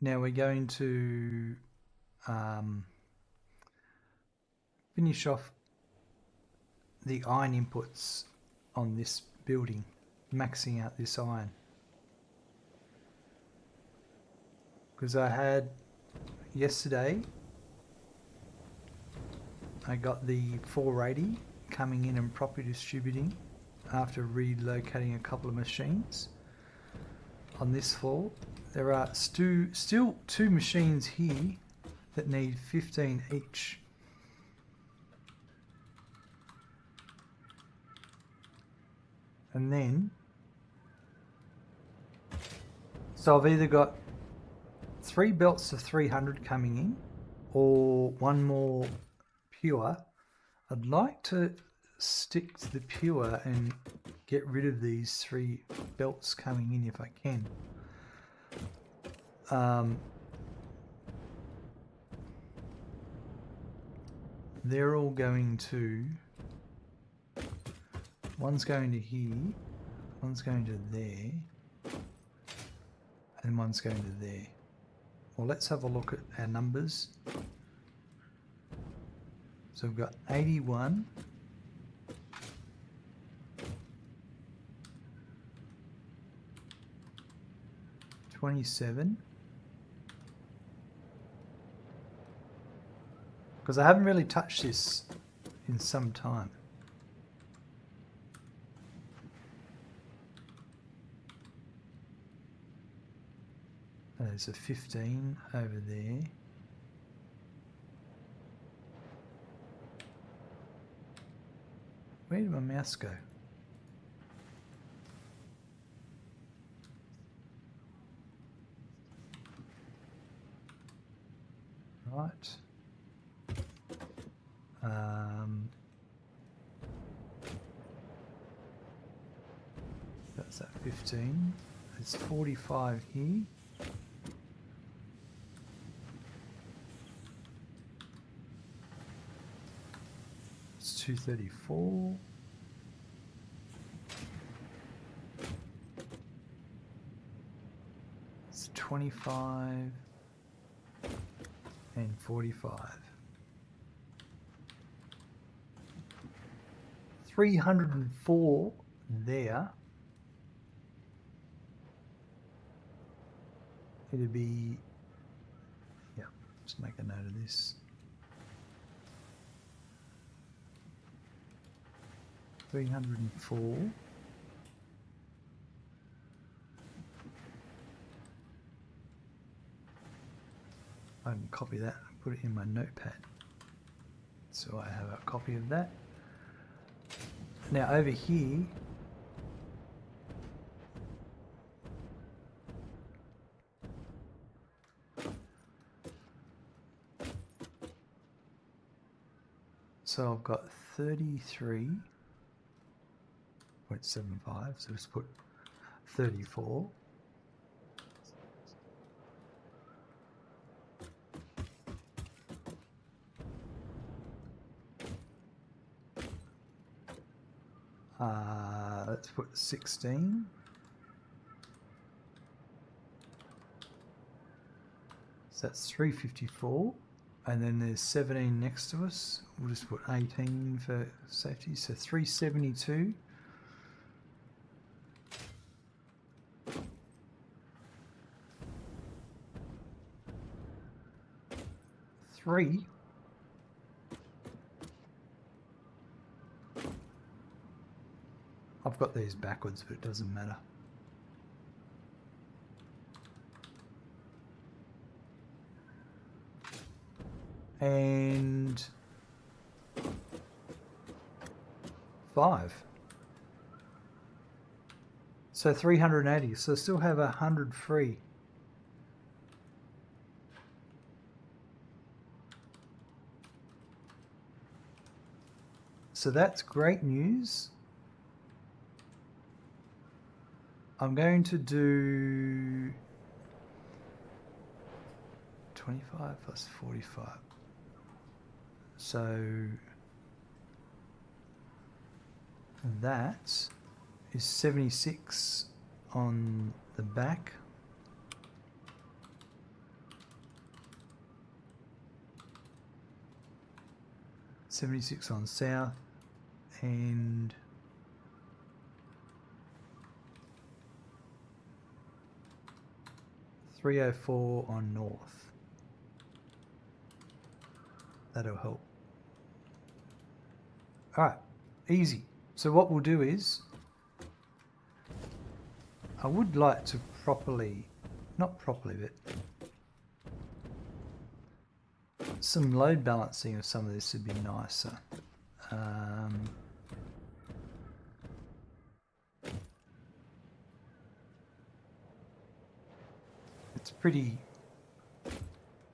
Now we're going to finish off the iron inputs on this building, maxing out this iron. Because I had yesterday, I got the 480 coming in and properly distributing after relocating a couple of machines on this floor. There are still 2 machines here that need 15 each. And then, so I've either got 3 belts of 300 coming in or 1 more pure. I'd like to stick to the pure and get rid of these 3 belts coming in if I can. They're all going to, one's going to here, one's going to there, and one's going to there. Well, let's have a look at our numbers. So we've got 81, 27, because I haven't really touched this in some time. There's a 15 over there. Where did my mouse go? Right. That's that 15. There's 45 here. It's 234. It's 25 and 45. 304 there. It'd be, yeah, just make a note of this. 304. I can copy that and put it in my notepad. So I have a copy of that. Now over here, so I've got 33.75, so let's put 34. Let's put 16. So that's 354. And then there's 17 next to us. We'll just put 18 for safety. So 372. Three. I've got these backwards, but it doesn't matter. And 5. So 380. So I still have 100 free. So that's great news. I'm going to do 25 plus 45. So that is 76 on the back. 76 on south, and 304 on north. That'll help. Alright, easy. So what we'll do is, I would like to not properly, but some load balancing of some of this would be nicer. It's pretty,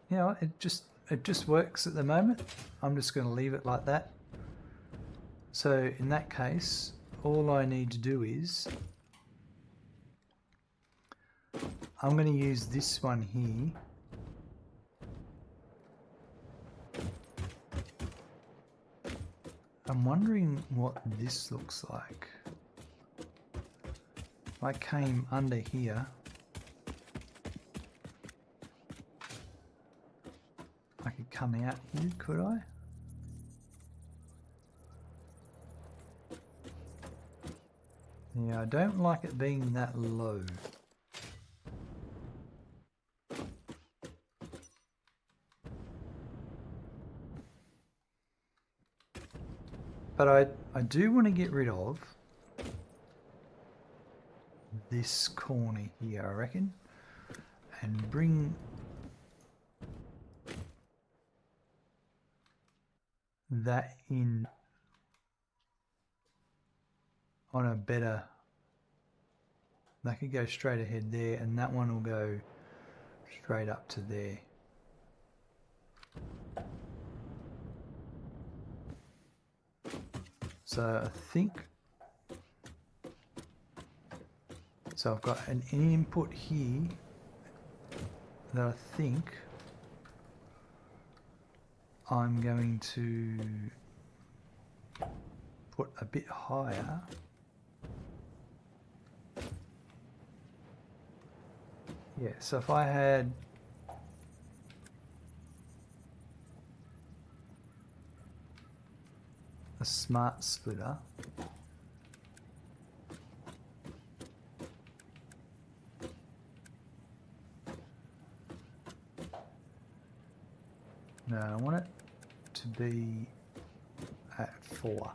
you know, it just works at the moment. I'm just going to leave it like that. So in that case, all I need to do is, I'm going to use this one here. I'm wondering what this looks like. If I came under here, I could come out here, could I? Yeah, I don't like it being that low. But I do want to get rid of this corner here, I reckon, and bring that in on a better, that could go straight ahead there, and that one will go straight up to there. So I think, so I've got an input here that I think I'm going to put a bit higher. Yeah, so if I had a smart splitter, no, I want it to be at 4.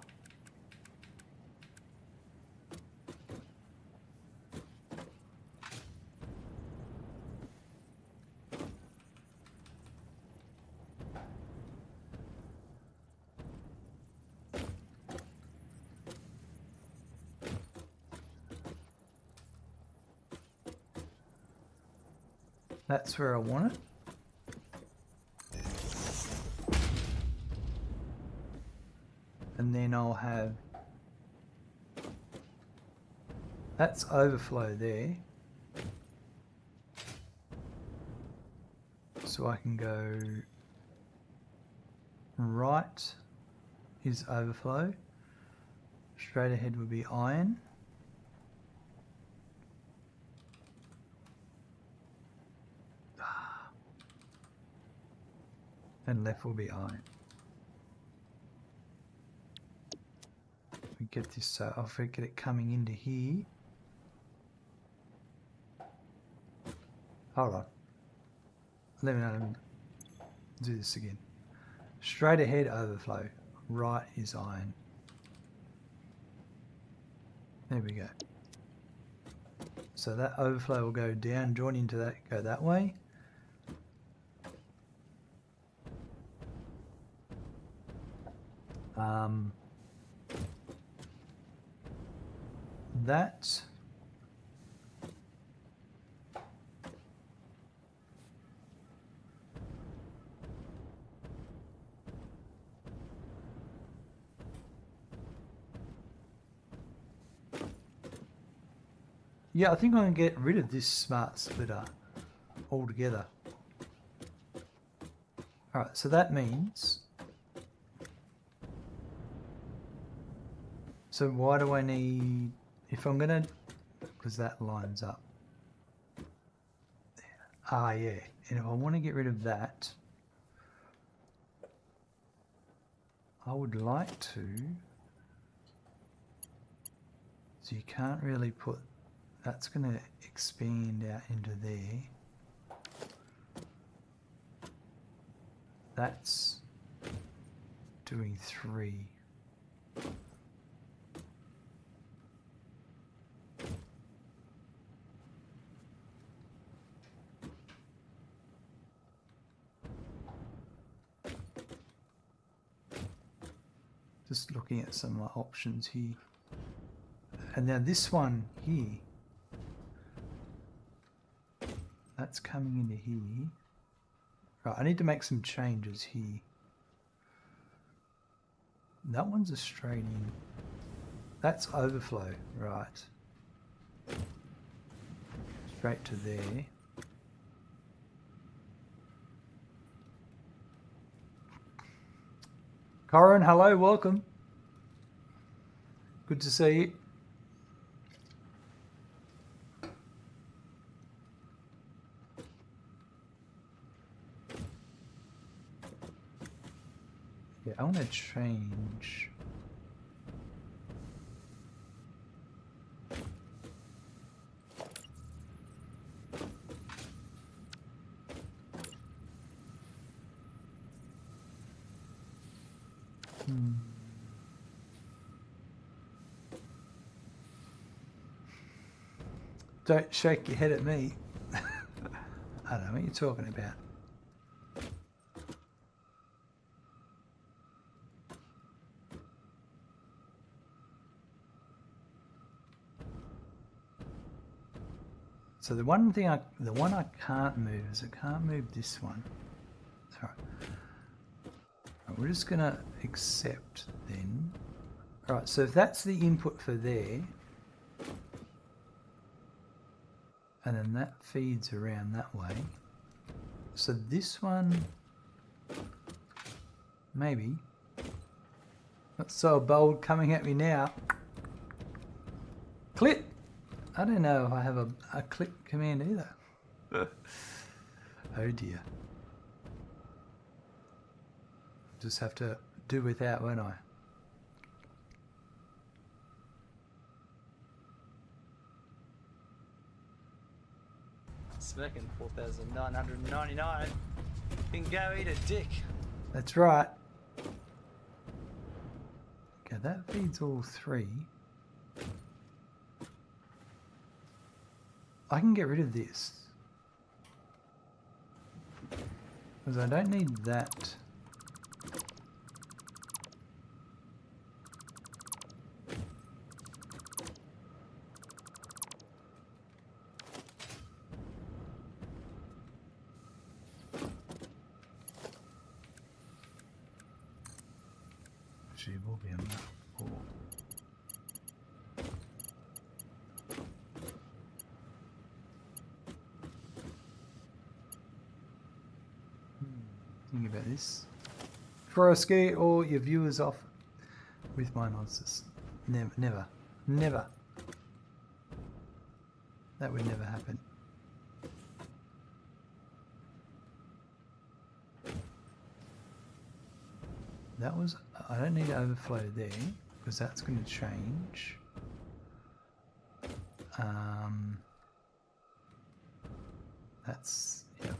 That's where I want it. And then I'll have, that's overflow there. So I can go right is overflow, straight ahead would be iron. And left will be iron. We get this, so I'll get it coming into here. Hold on. Let me do this again. Straight ahead overflow. Right is iron. There we go. So that overflow will go down, join into that, go that way. That yeah, I think I'm going to get rid of this smart splitter altogether. Alright, so that means, so why do I need, if I'm going to, because that lines up. Ah, yeah, and if I want to get rid of that, I would like to. So you can't really put, that's going to expand out into there. That's doing 3. Just looking at some options here. And now this one here, that's coming into here. Right, I need to make some changes here. That one's a straight in. That's overflow, right. Straight to there. Corin, hello, welcome. Good to see you. Yeah, I want to change. Don't shake your head at me. I don't know what you're talking about. So the one I can't move is I can't move this one. All right. We're just gonna accept then. All right, so if that's the input for there, and then that feeds around that way. So this one, maybe. Not so bold coming at me now. Click. I don't know if I have a click command either. Oh dear. Just have to do without, won't I? Smirking 4,999. Can go eat a dick. That's right. Okay, that feeds all 3. I can get rid of this. Because I don't need that. Actually, it will be enough. Think about this. Before I scare all your viewers off with my monsters. Never, never, never. That would never happen. That was, I don't need to overflow there because that's going to change. That's, yeah.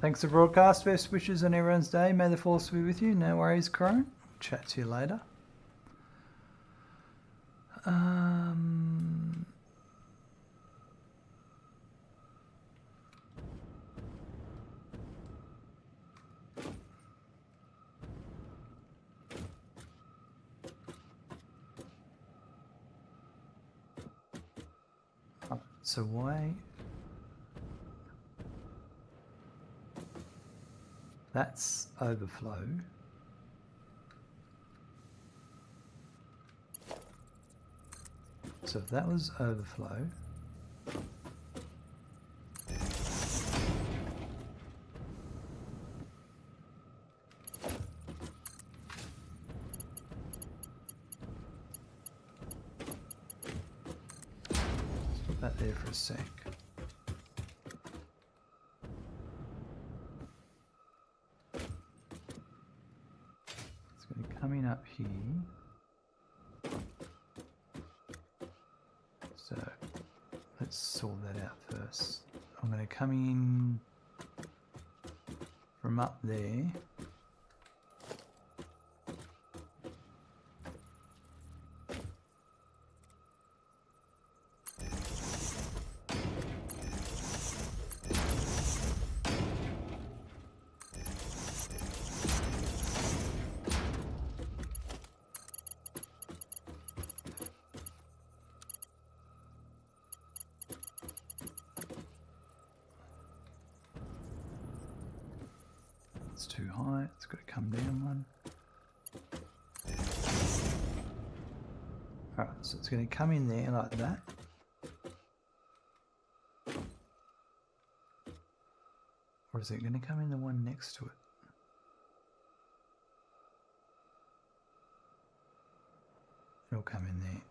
Thanks for broadcast. Best wishes on everyone's day. May the force be with you. No worries, Crone. Chat to you later. So why? That's overflow. So if that was overflow, let's put that there for a sec. It's going to come in up here. So let's sort that out first. I'm going to come in from up there. It's too high, it's got to come down one. Alright, so it's going to come in there like that. Or is it going to come in the one next to it? It'll come in there.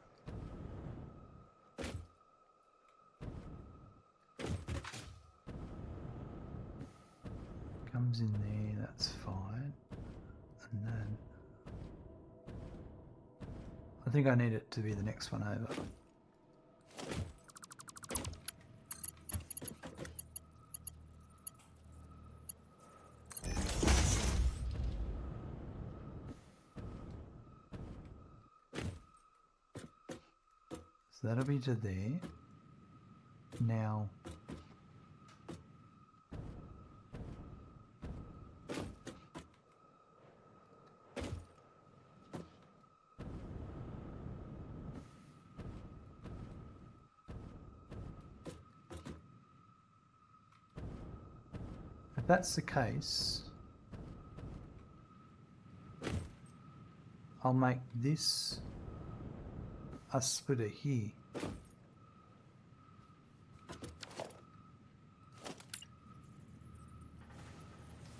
Comes in there, that's fine. And then I think I need it to be the next one over. So that'll be to there. Now if that's the case, I'll make this a splitter here.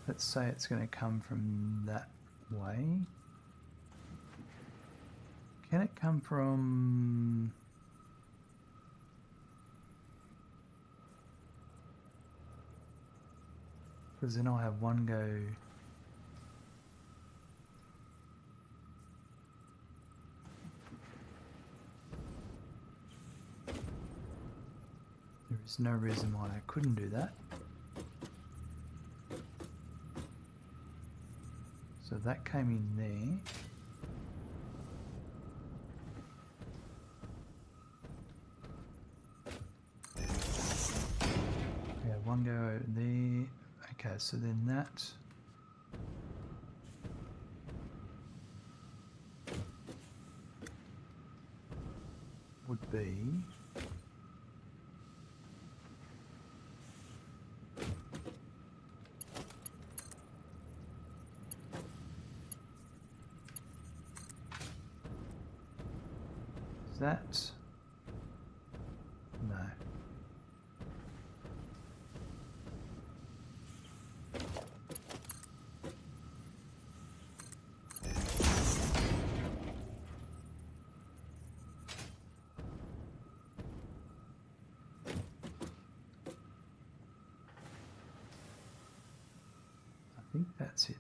Let's say it's going to come from that way. Can it come from... Because then I'll have one go... There is no reason why I couldn't do that. So that came in there. Yeah, one go over there. Okay, so then that would be that. No. I think that's it.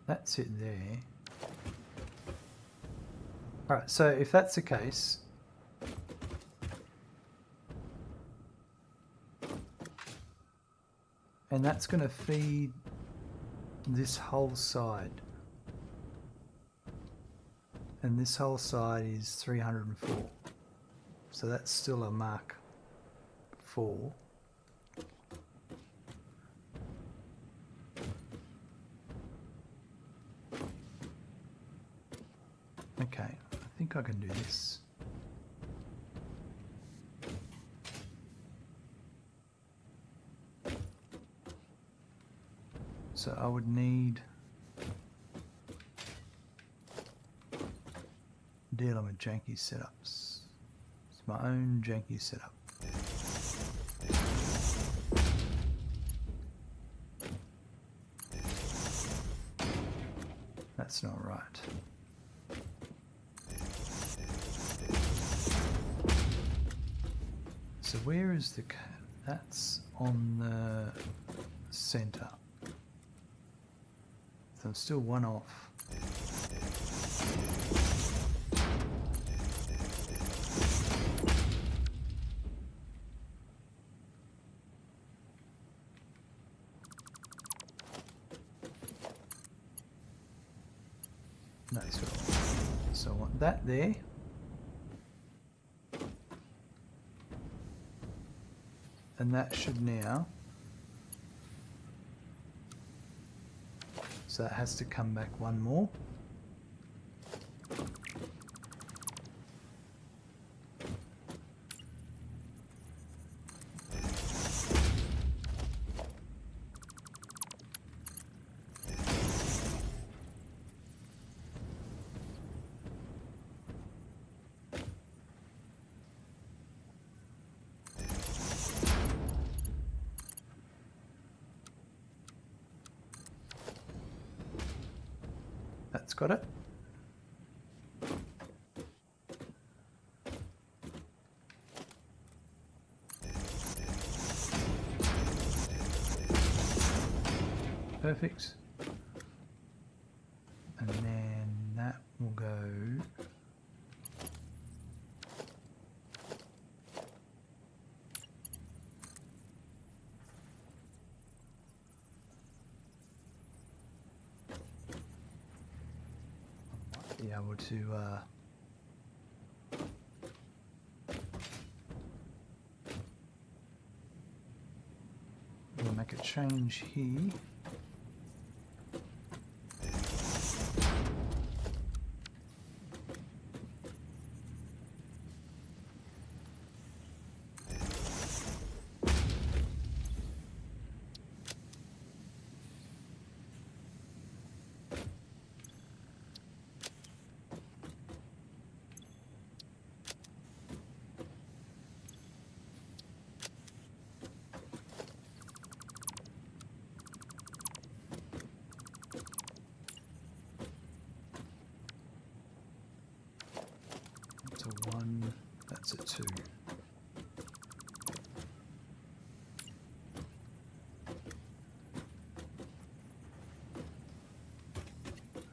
That's it there. Alright, so if that's the case, and that's going to feed this whole side, and this whole side is 304, so that's still a Mark 4. Okay, I think I can do this. So I would need dealing with janky setups. It's my own janky setup. That's not right. So where is the... That's on the center. So I'm still one off. That's what I want. So I want that there. And that should now... So that has to come back one more. That's got it. Perfect. And then that will go be able to we'll make a change here. That's a 1, that's a 2.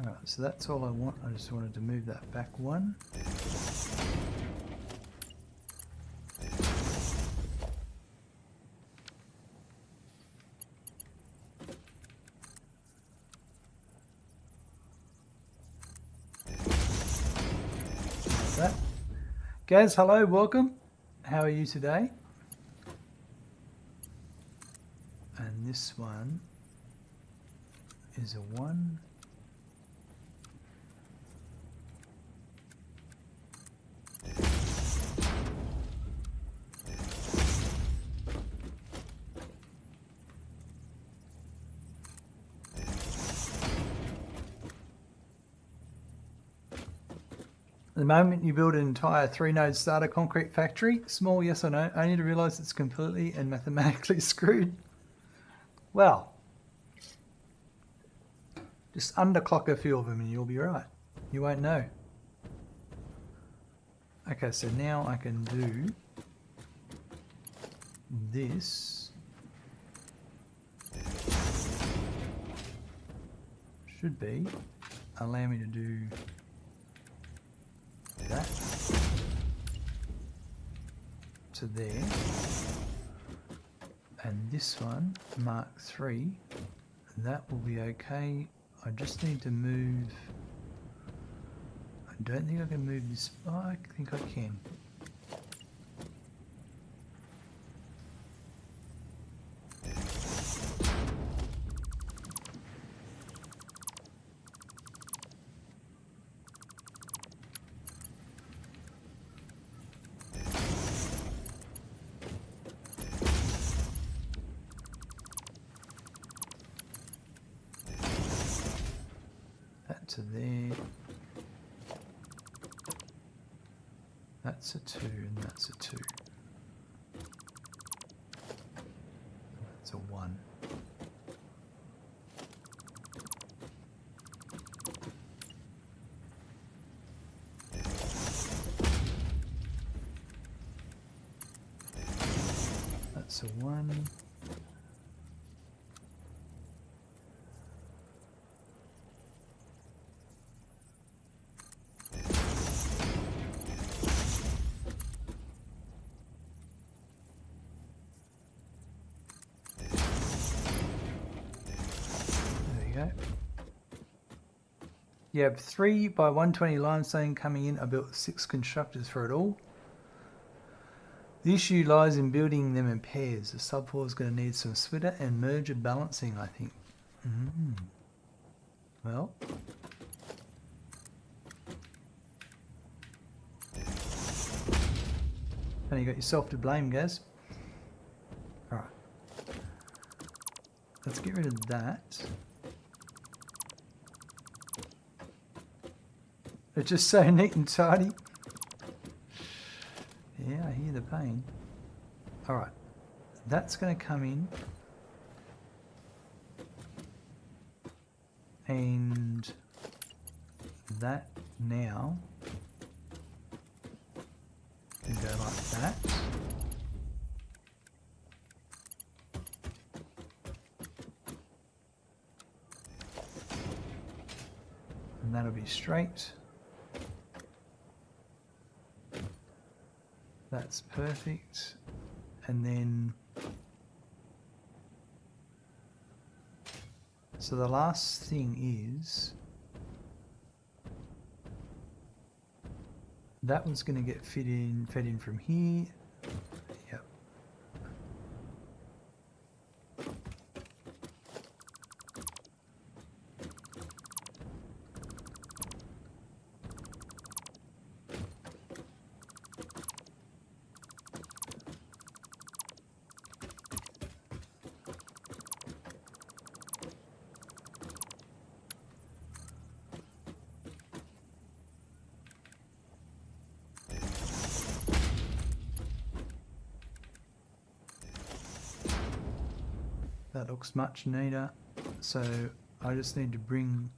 Alright, so that's all I want. I just wanted to move that back 1. That. Gaz, hello, welcome. How are you today? And this one is a 1. At the moment you build an entire 3-node starter concrete factory. Small, yes or no? Only to realise it's completely and mathematically screwed. Well, just underclock a few of them and you'll be right. You won't know. Okay, so now I can do this. Should be allow me to do that to there, and this one Mark 3, that will be okay. I just need to move. I don't think I can move this. Oh, I think I can. to there. That's a 2 and that's a 2. That's a 1. That's a 1. Go. You have 3 by 120 limestone coming in. I built 6 constructors for it all. The issue lies in building them in pairs. The subfloor is going to need some splitter and merger balancing, I think. Well. And you got yourself to blame, Gaz. Alright. Let's get rid of that. It's just so neat and tidy. Yeah, I hear the pain. Alright. That's going to come in. And that now can go like that. And that'll be straight. That's perfect. And then, so the last thing is, that one's going to get fed in from here. Yep. That looks much neater. So I just need to bring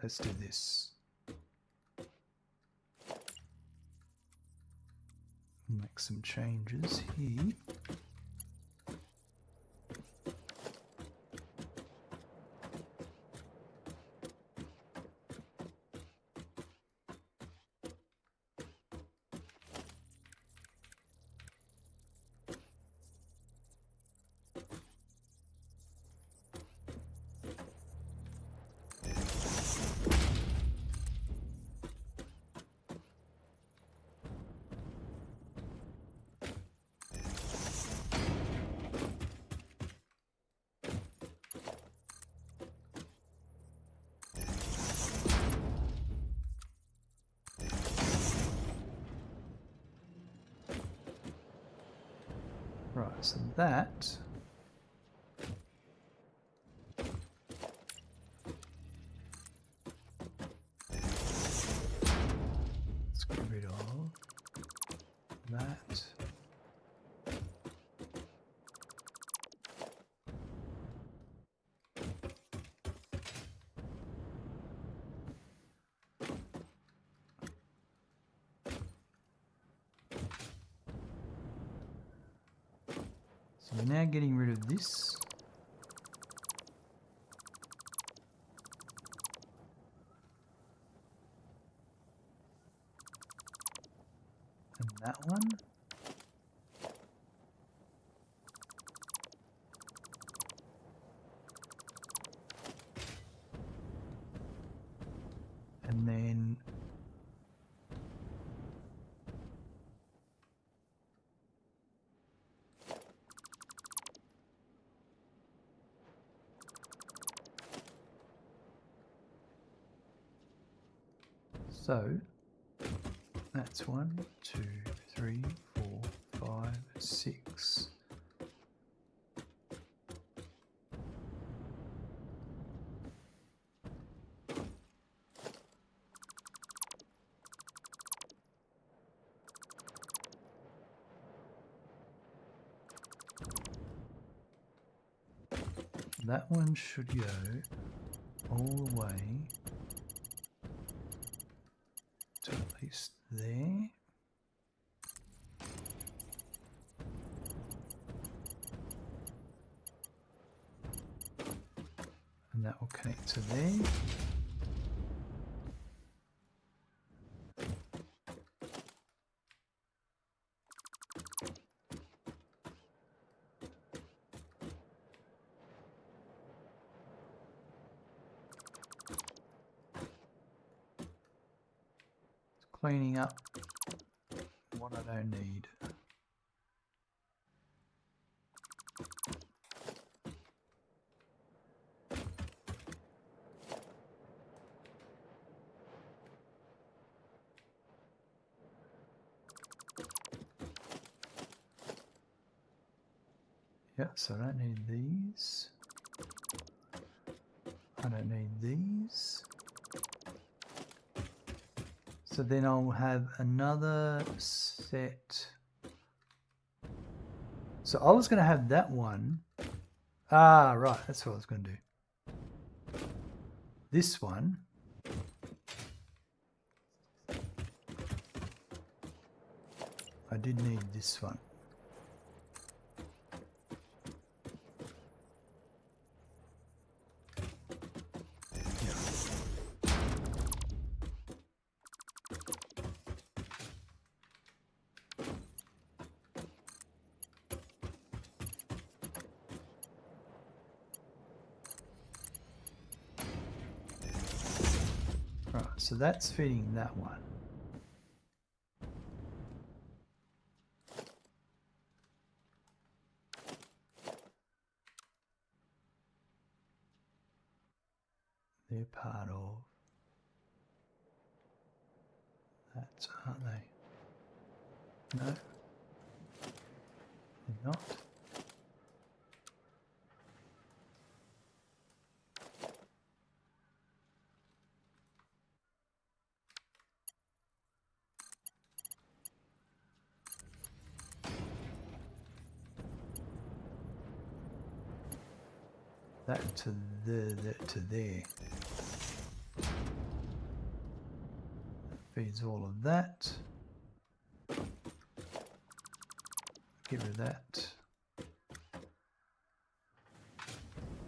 let's do this. Make some changes here. Right, so that let's get rid of that. So we're now getting rid of this. And that one. And then so That's 1, 2, 3, 4, 5, 6. That one should go all the way to at least there. And that will connect to there. Cleaning up what I don't need. Yeah, so I don't need these. I don't need these. So then I'll have another set. So I was going to have that one. Ah, right. That's what I was going to do. This one. I did need this one. Right, so that's feeding that one. They're part of that, aren't they? No, they're not. That to that to there. Feeds all of that. Get rid of that.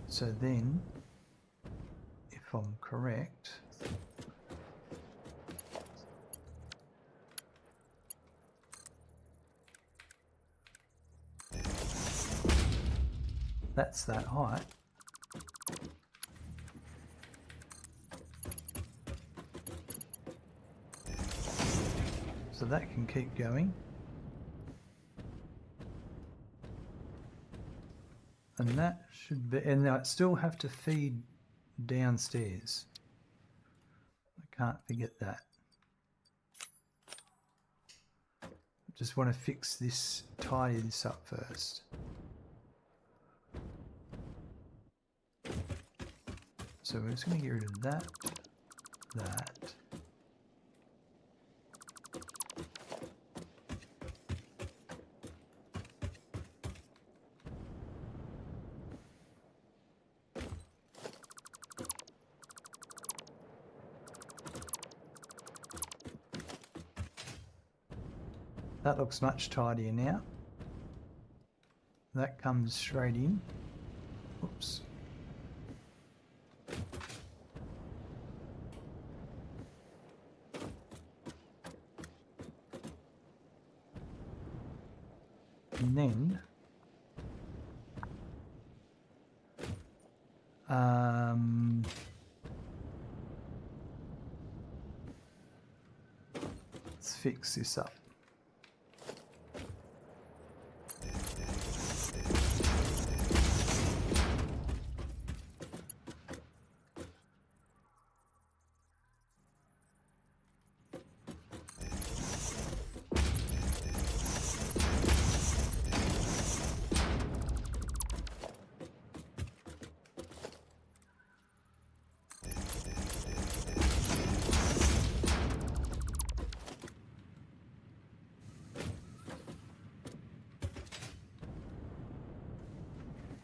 So then, if I'm correct, that's that height. So that can keep going. And that should be, and now I still have to feed downstairs. I can't forget that. Just want to fix this, tidy this up first. So we're just going to get rid of that, that. That looks much tidier now. That comes straight in. Oops. And then let's fix this up.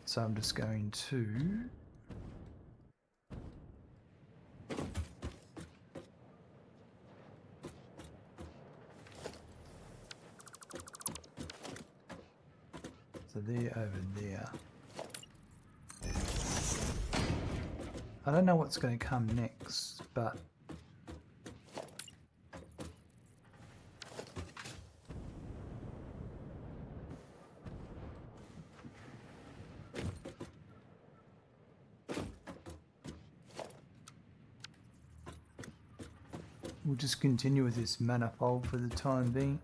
So I'm just going to so they're over there. I don't know what's going to come next, but we'll just continue with this manifold for the time being.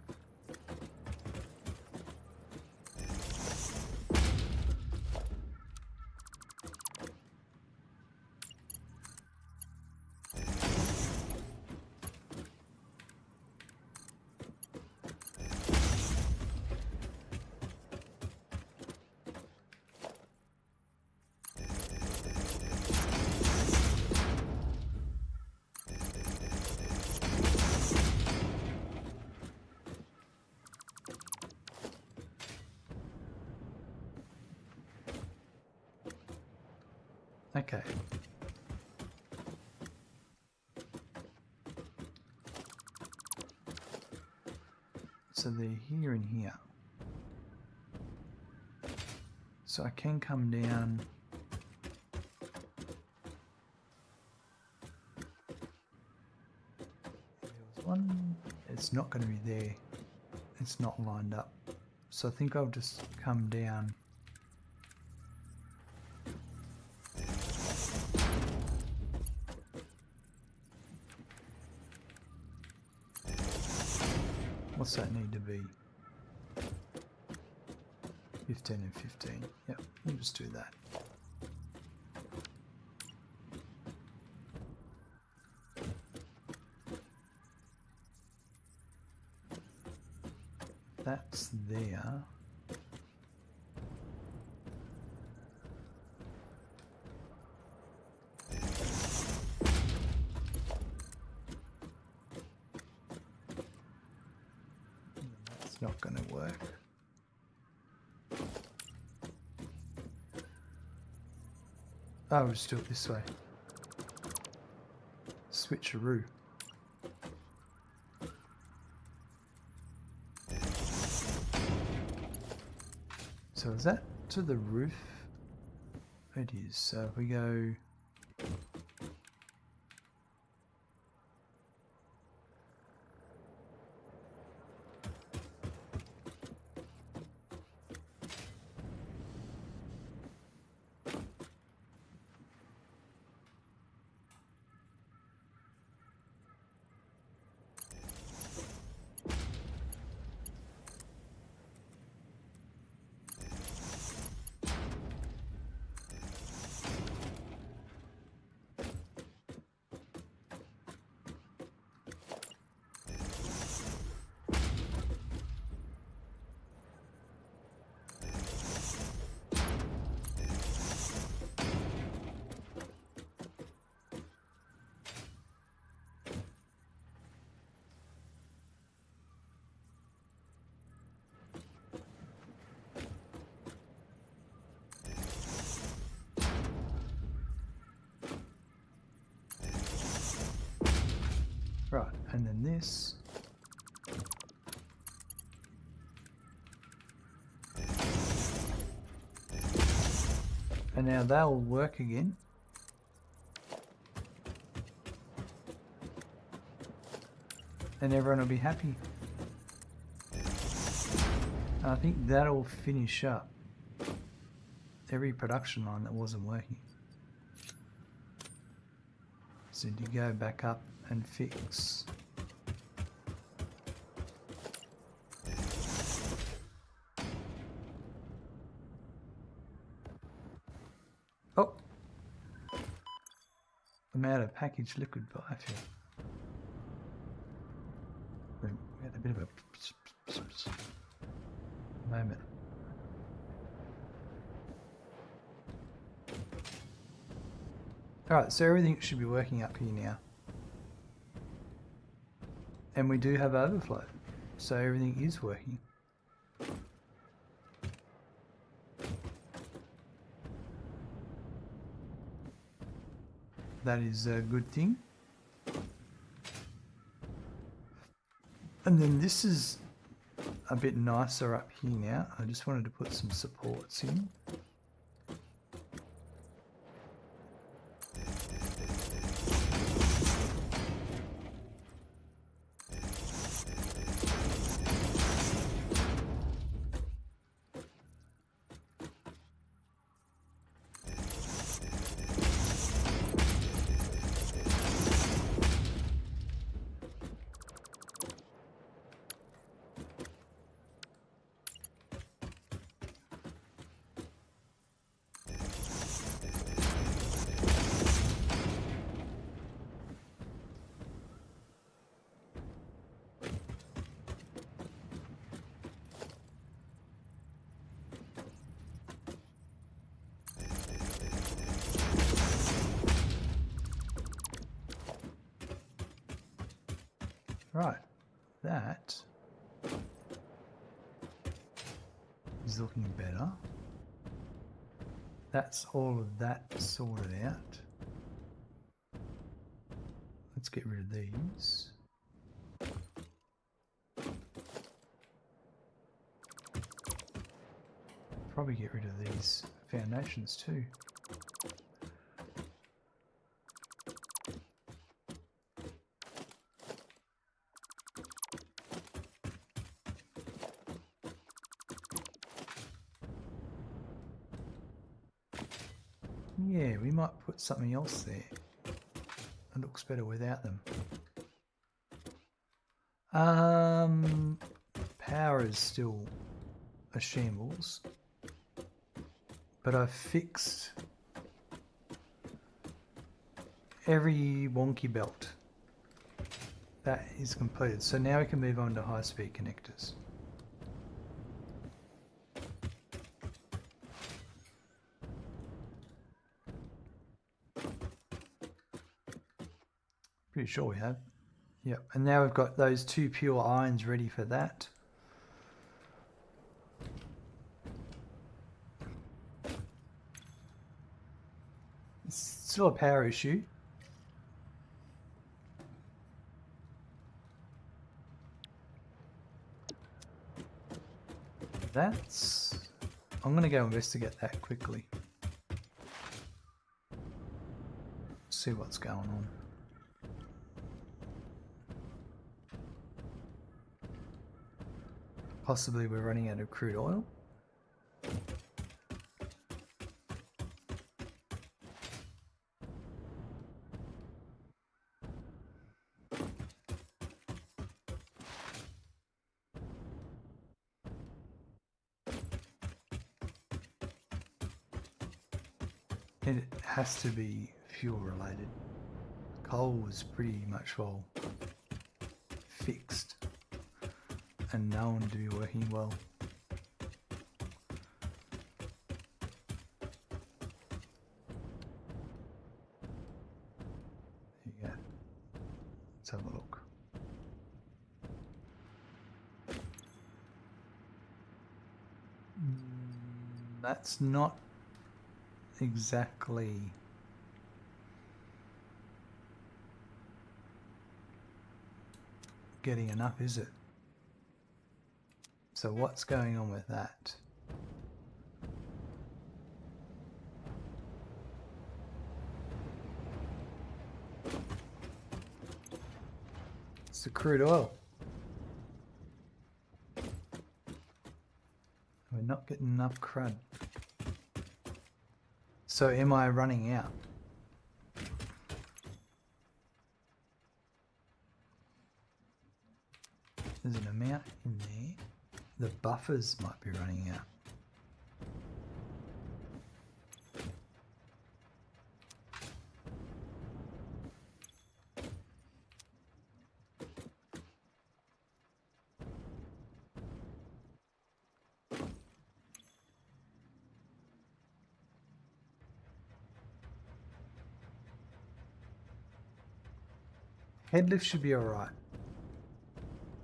Okay. So they're here and here. So I can come down. There was one. It's not going to be there. It's not lined up. So I think I'll just come down. What's that need to be? 15 and 15. Yep, we'll just do that. That's there. That's not going to work. Oh, we'll just do it this way. Switcheroo. So is that to the roof? It is. So if we go... Right, and then this. And now they'll work again. And everyone will be happy. And I think that'll finish up every production line that wasn't working. So you go back up and fix. Oh! I'm out of packaged liquid biofuel. We had a bit of a moment. Alright, so everything should be working up here now. And we do have overflow, so everything is working. That is a good thing. And then this is a bit nicer up here now. I just wanted to put some supports in. Right, that is looking better. That's all of that sorted out. Let's get rid of these. Probably get rid of these foundations too. Yeah, we might put something else there. It looks better without them. Power is still a shambles, but I've fixed every wonky belt. That is completed. So now we can move on to high-speed connectors. Pretty sure we have. Yep, and now we've got those 2 pure irons ready for that. It's still a power issue. I'm going to go investigate that quickly. See what's going on. Possibly we're running out of crude oil. It has to be fuel related. Coal was pretty much well fixed and known to be working well. There you go. Let's have a look. That's not exactly getting enough, is it? So what's going on with that? It's the crude oil. We're not getting enough crud. So am I running out? There's an amount in there. The buffers might be running out. Headlift should be alright.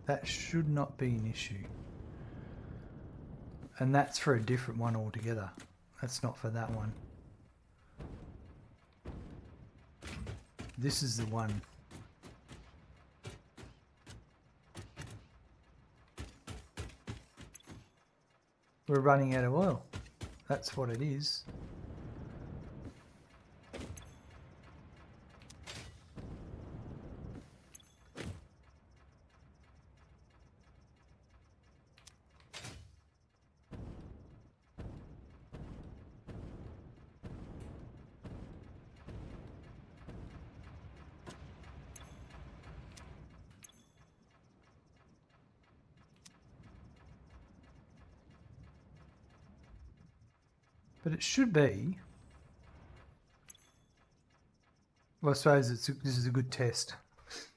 That should not be an issue. And that's for a different one altogether. That's not for that one. This is the one. We're running out of oil. That's what it is. But it should be. Well, I suppose this is a good test.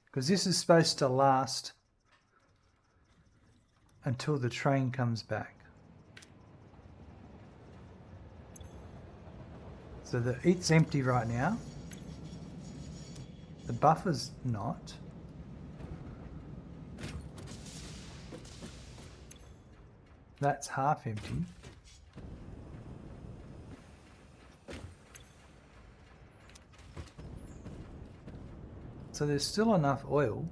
Because this is supposed to last until the train comes back. So it's empty right now. The buffer's not. That's half empty. So there's still enough oil.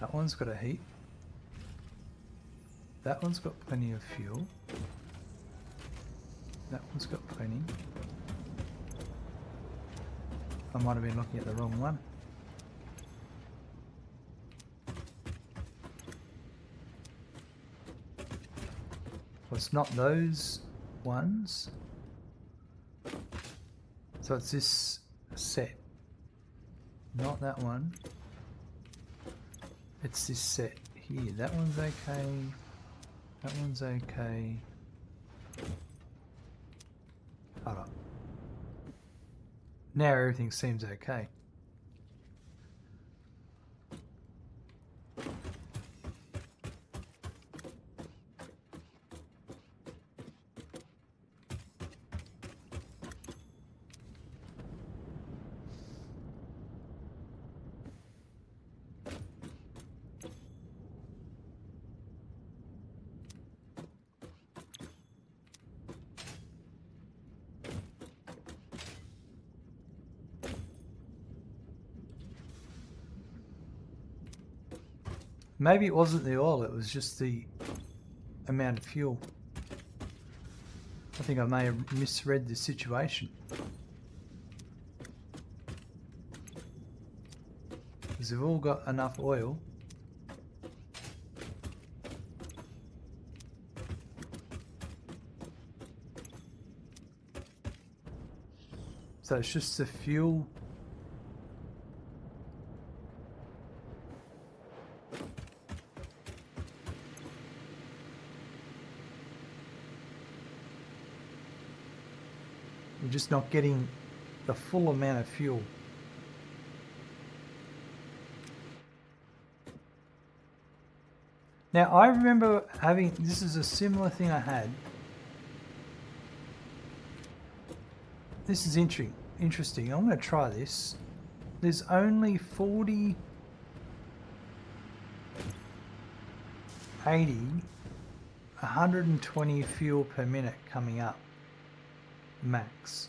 That one's got a heat. That one's got plenty of fuel. That one's got plenty. I might have been looking at the wrong one. Well, it's not those ones. So it's this set. Not that one. It's this set here. That one's okay. That one's okay. Hold on. Now everything seems okay. Maybe it wasn't the oil, it was just the amount of fuel. I think I may have misread the situation. Because they've all got enough oil. So it's just the fuel. We're just not getting the full amount of fuel. Now I remember having, this is a similar thing I had. This is interesting. I'm going to try this. There's only 40, 80, 120 fuel per minute coming up. Max.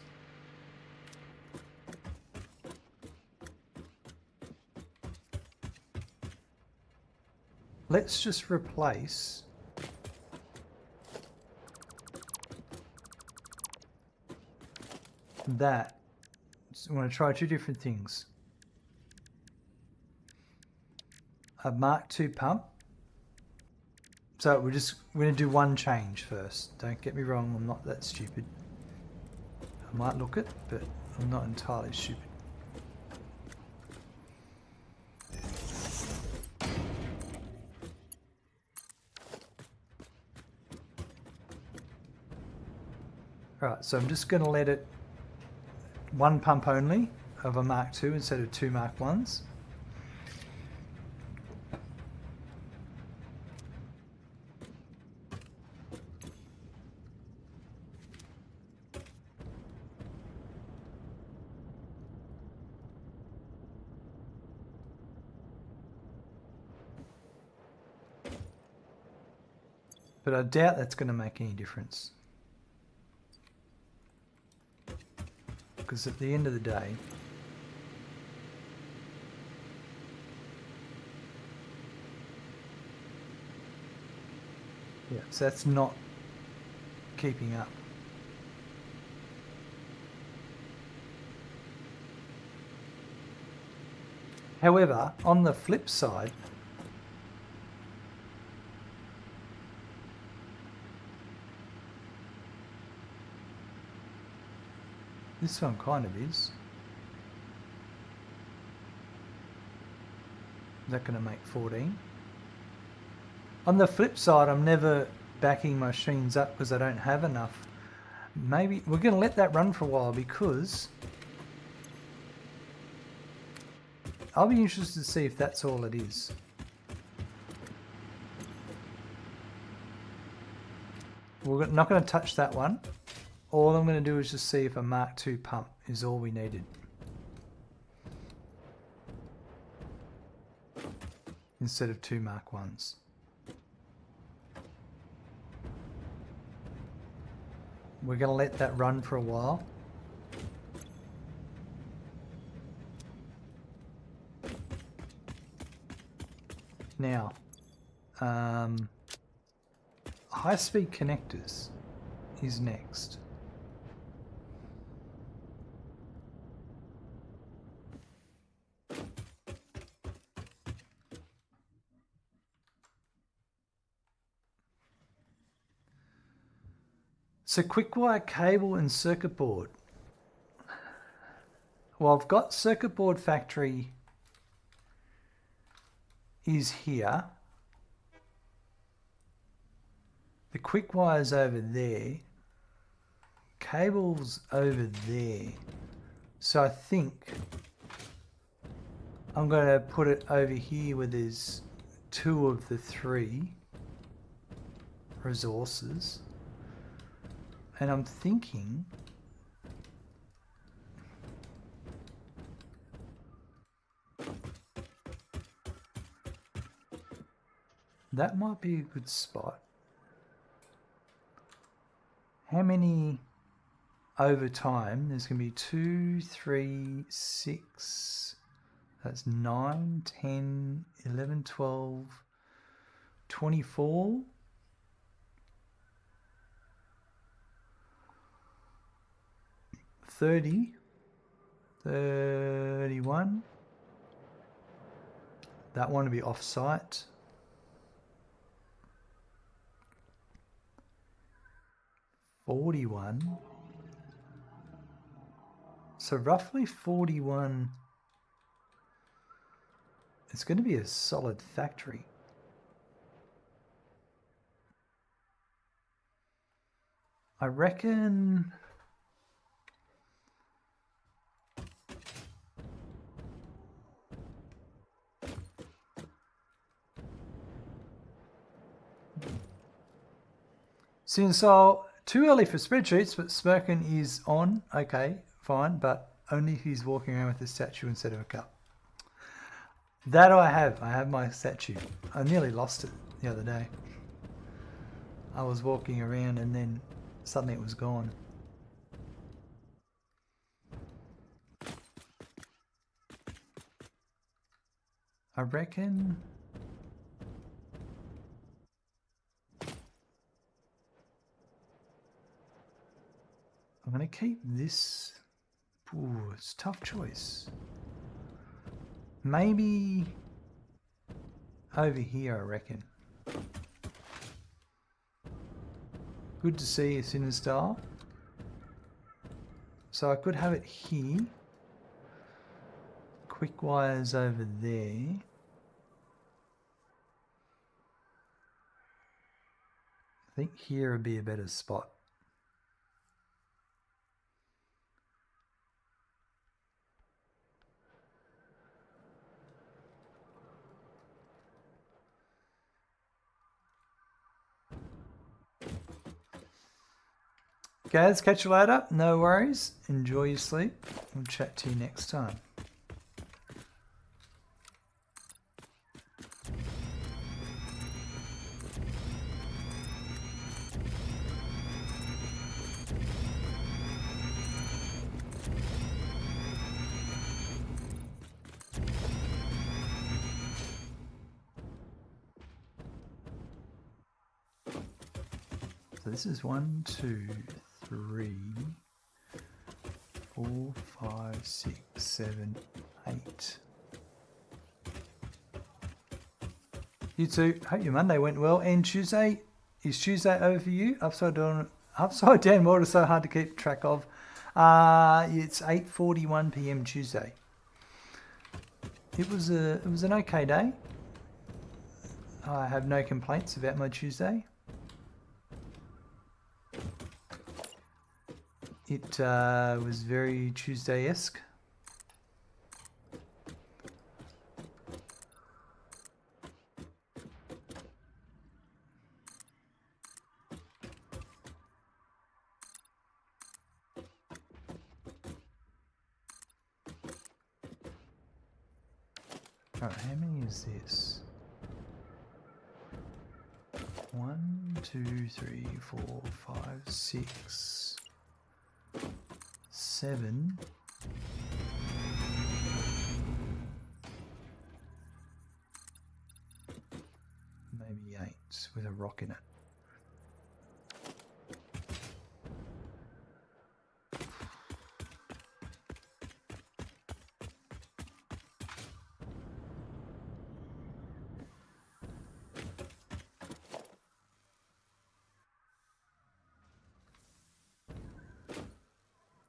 Let's just replace that. So I'm going to try two different things. A Mark II pump. So we're going to do one change first. Don't get me wrong, I'm not that stupid. I might look it, but I'm not entirely stupid. Alright, so I'm just going to let it one pump only of a Mark II instead of two Mark Is. But I doubt that's going to make any difference. Because at the end of the day, yeah, so that's not keeping up. However, on the flip side, this one kind of is. Is that going to make 14? On the flip side, I'm never backing my machines up because I don't have enough. Maybe we're going to let that run for a while because I'll be interested to see if that's all it is. We're not going to touch that one. All I'm going to do is just see if a Mark II pump is all we needed. Instead of 2 Mark Is. We're going to let that run for a while. Now, high-speed connectors is next. So Quickwire cable and circuit board. Well, I've got circuit board factory is here. The Quickwire's over there. Cable's over there. So I think I'm going to put it over here where there's 2 of the 3 resources. And I'm thinking that might be a good spot. How many over time? There's going to be 2, 3, 6, that's 9, 10, 11, 12, 24. 30, 31, that one to be off-site, 41, so roughly 41, it's going to be a solid factory. I reckon so too early for spreadsheets, but Smirkin is on. Okay, fine, but only if he's walking around with a statue instead of a cup. That I have my statue. I nearly lost it the other day. I was walking around and then suddenly it was gone. I reckon I'm going to keep this. Ooh, it's a tough choice. Maybe over here, I reckon. Good to see it's in a style. So I could have it here. Quickwire's over there. I think here would be a better spot. Guys, catch you later. No worries. Enjoy your sleep. We'll chat to you next time. this is 1, 2, 3, 4, 5, 6, 7, 8. You two, hope your Monday went well. And Tuesday, is Tuesday over for you? Upside down world is so hard to keep track of. It's 8:41 p.m. Tuesday. It was an okay day. I have no complaints about my Tuesday. It was very Tuesday-esque. Alright, how many is this? 1, 2, 3, 4, 5, 6, 7. Maybe 8 with a rock in it.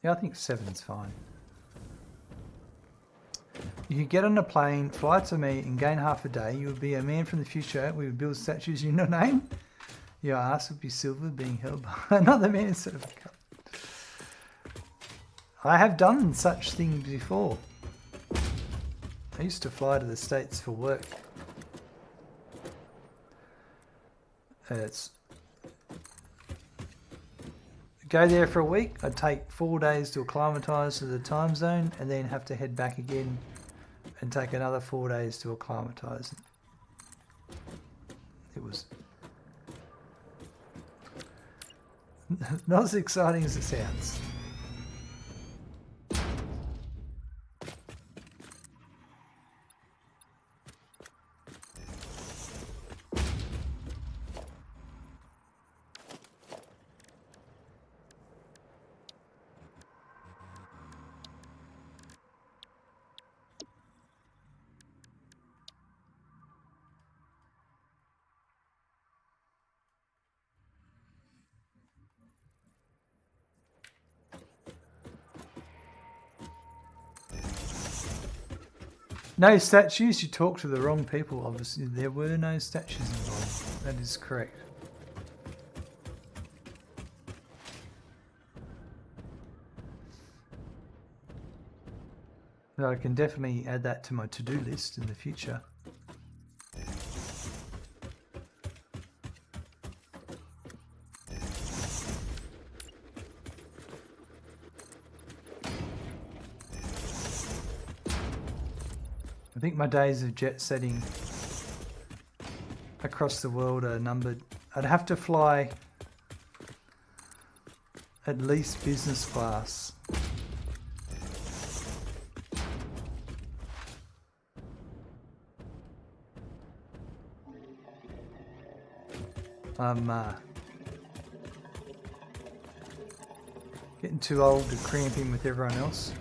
Yeah, I think 7's fine. You could get on a plane, fly to me, and gain half a day. You would be a man from the future. We would build statues in your name. Your ass would be silver, being held by another man instead of a cup. I have done such things before. I used to fly to the States for work. Go there for a week. I'd take 4 days to acclimatise to the time zone and then have to head back again and take another 4 days to acclimatise. It was not as exciting as it sounds. No statues? You talk to the wrong people, obviously. There were no statues involved. That is correct. But I can definitely add that to my to-do list in the future. I think my days of jet setting across the world are numbered. I'd have to fly at least business class. I'm getting too old to cramp in with everyone else.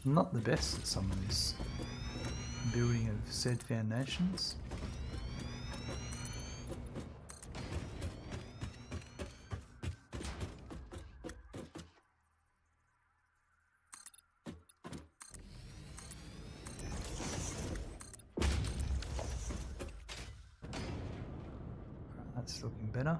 I'm not the best at some of this building of said foundations. looking better.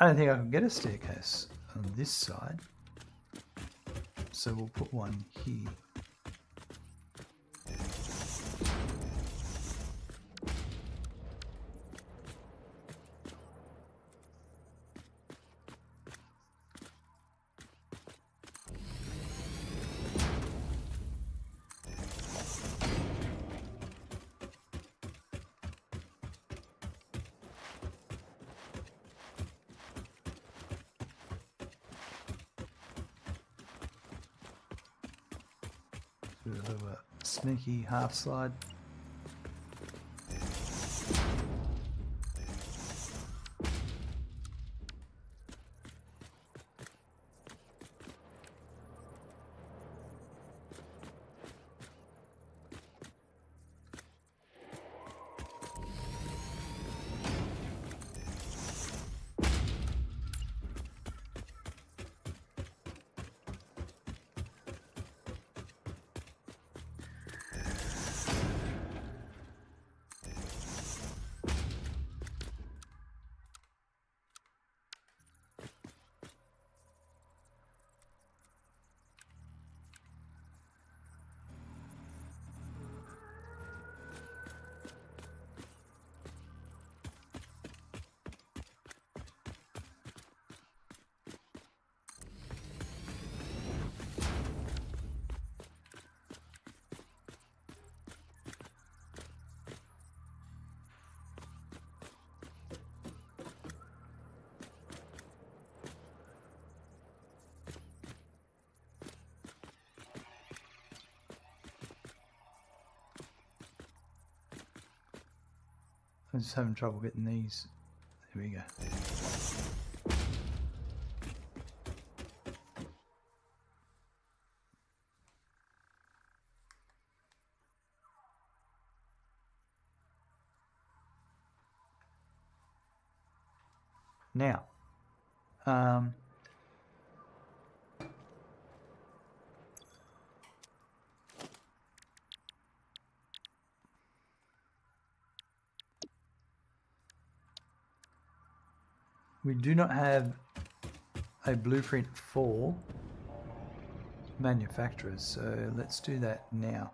I don't think I can get a staircase on this side, so we'll put one here. Do a little sneaky half slide. I'm just having trouble getting these. There we go. Now, we do not have a blueprint for manufacturers, so let's do that now.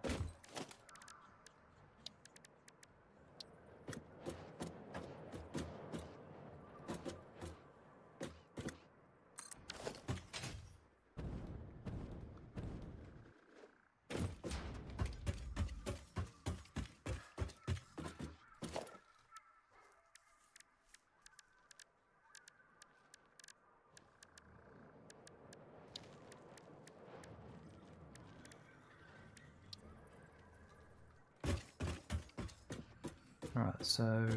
Alright, so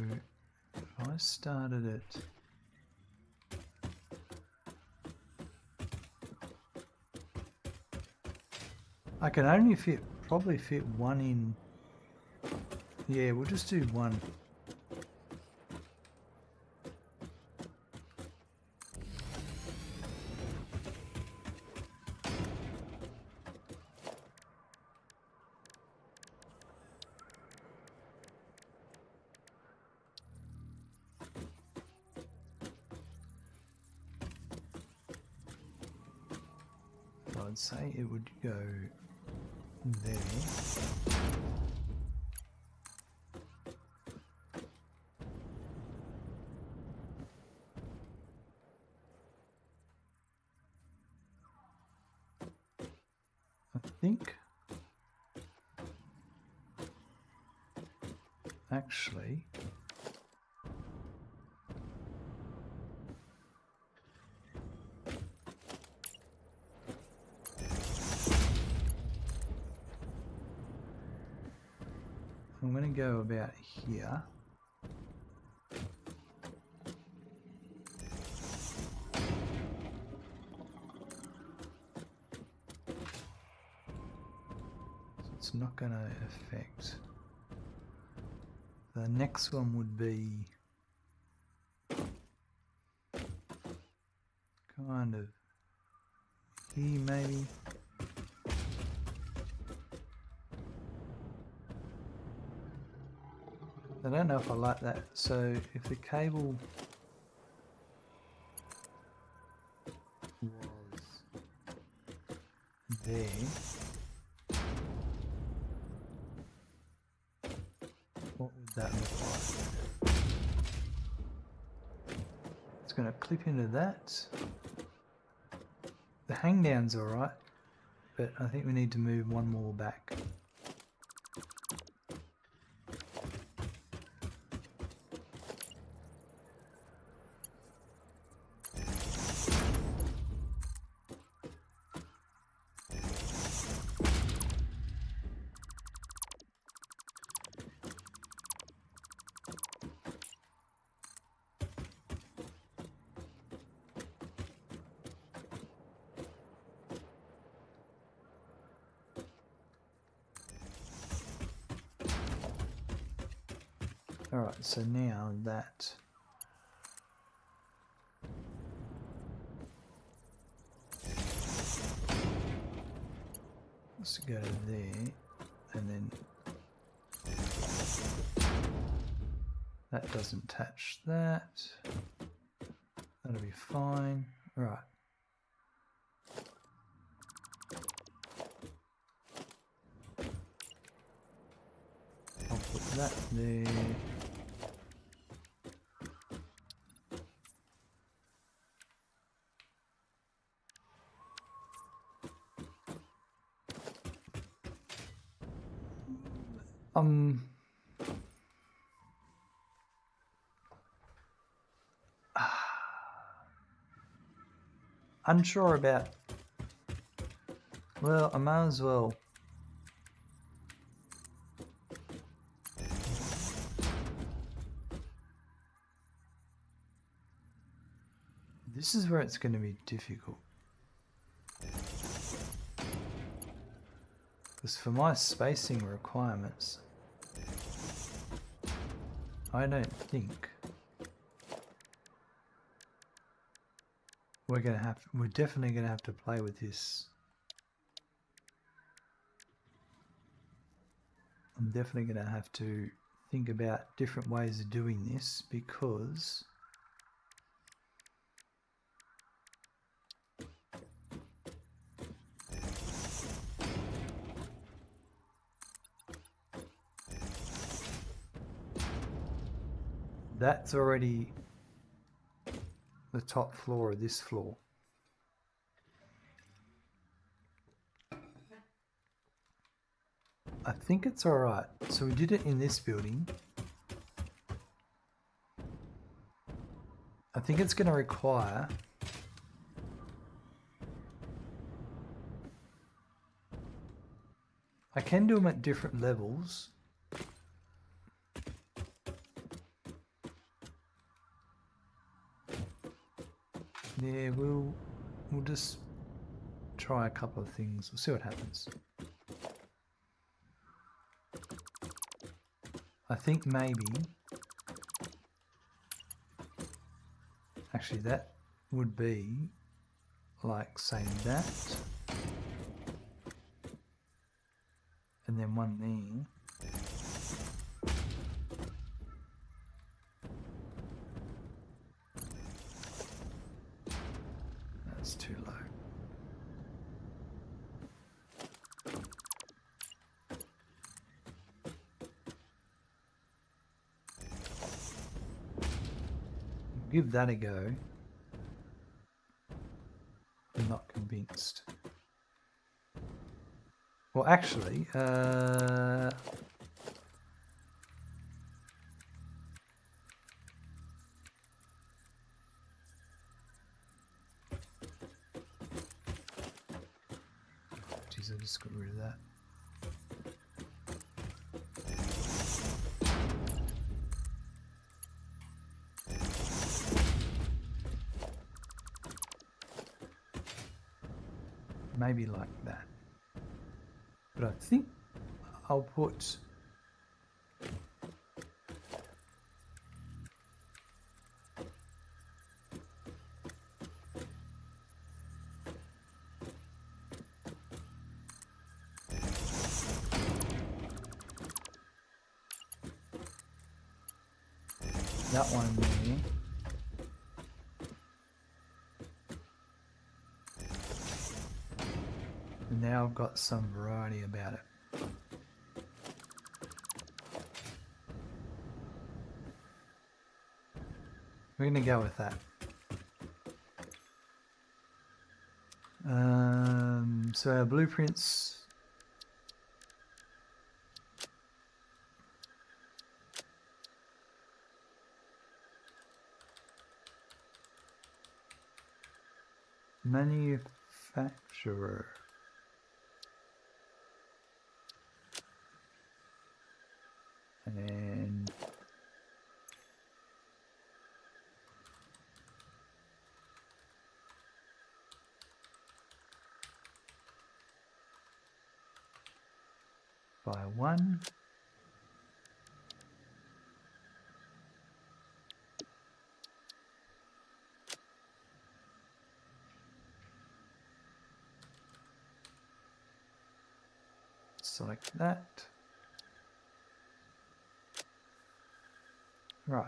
if I started it I can only probably fit one in. Yeah, we'll just do one. I'd say it would go there. I think actually I'm going to go about here. not going to affect. The next one would be kind of here maybe. I don't know if I like that. So if the cable was there, what would that look like? It's going to clip into that. The hang down's alright, but I think we need to move one more back. Alright, so now that let's go there, and then that doesn't touch that. That'll be fine. Right. I'll put that there. Unsure about. Well, I might as well. This is where it's going to be difficult. Because for my spacing requirements, I don't think we're definitely going to have to play with this. I'm definitely going to have to think about different ways of doing this, because that's already the top floor of this floor. I think it's alright. So we did it in this building. I think it's going to require I can do them at different levels. Yeah, we'll just try a couple of things. We'll see what happens. I think maybe actually that would be like saying that, and then one there. That's too low. Give that a go. I'm not convinced. Well, actually, geez, I just got rid of that. Maybe like that. But I'll put that one there. And now I've got some variety about it. We're going to go with that. So our blueprints. Manufacturer. And by one. Select that. Right.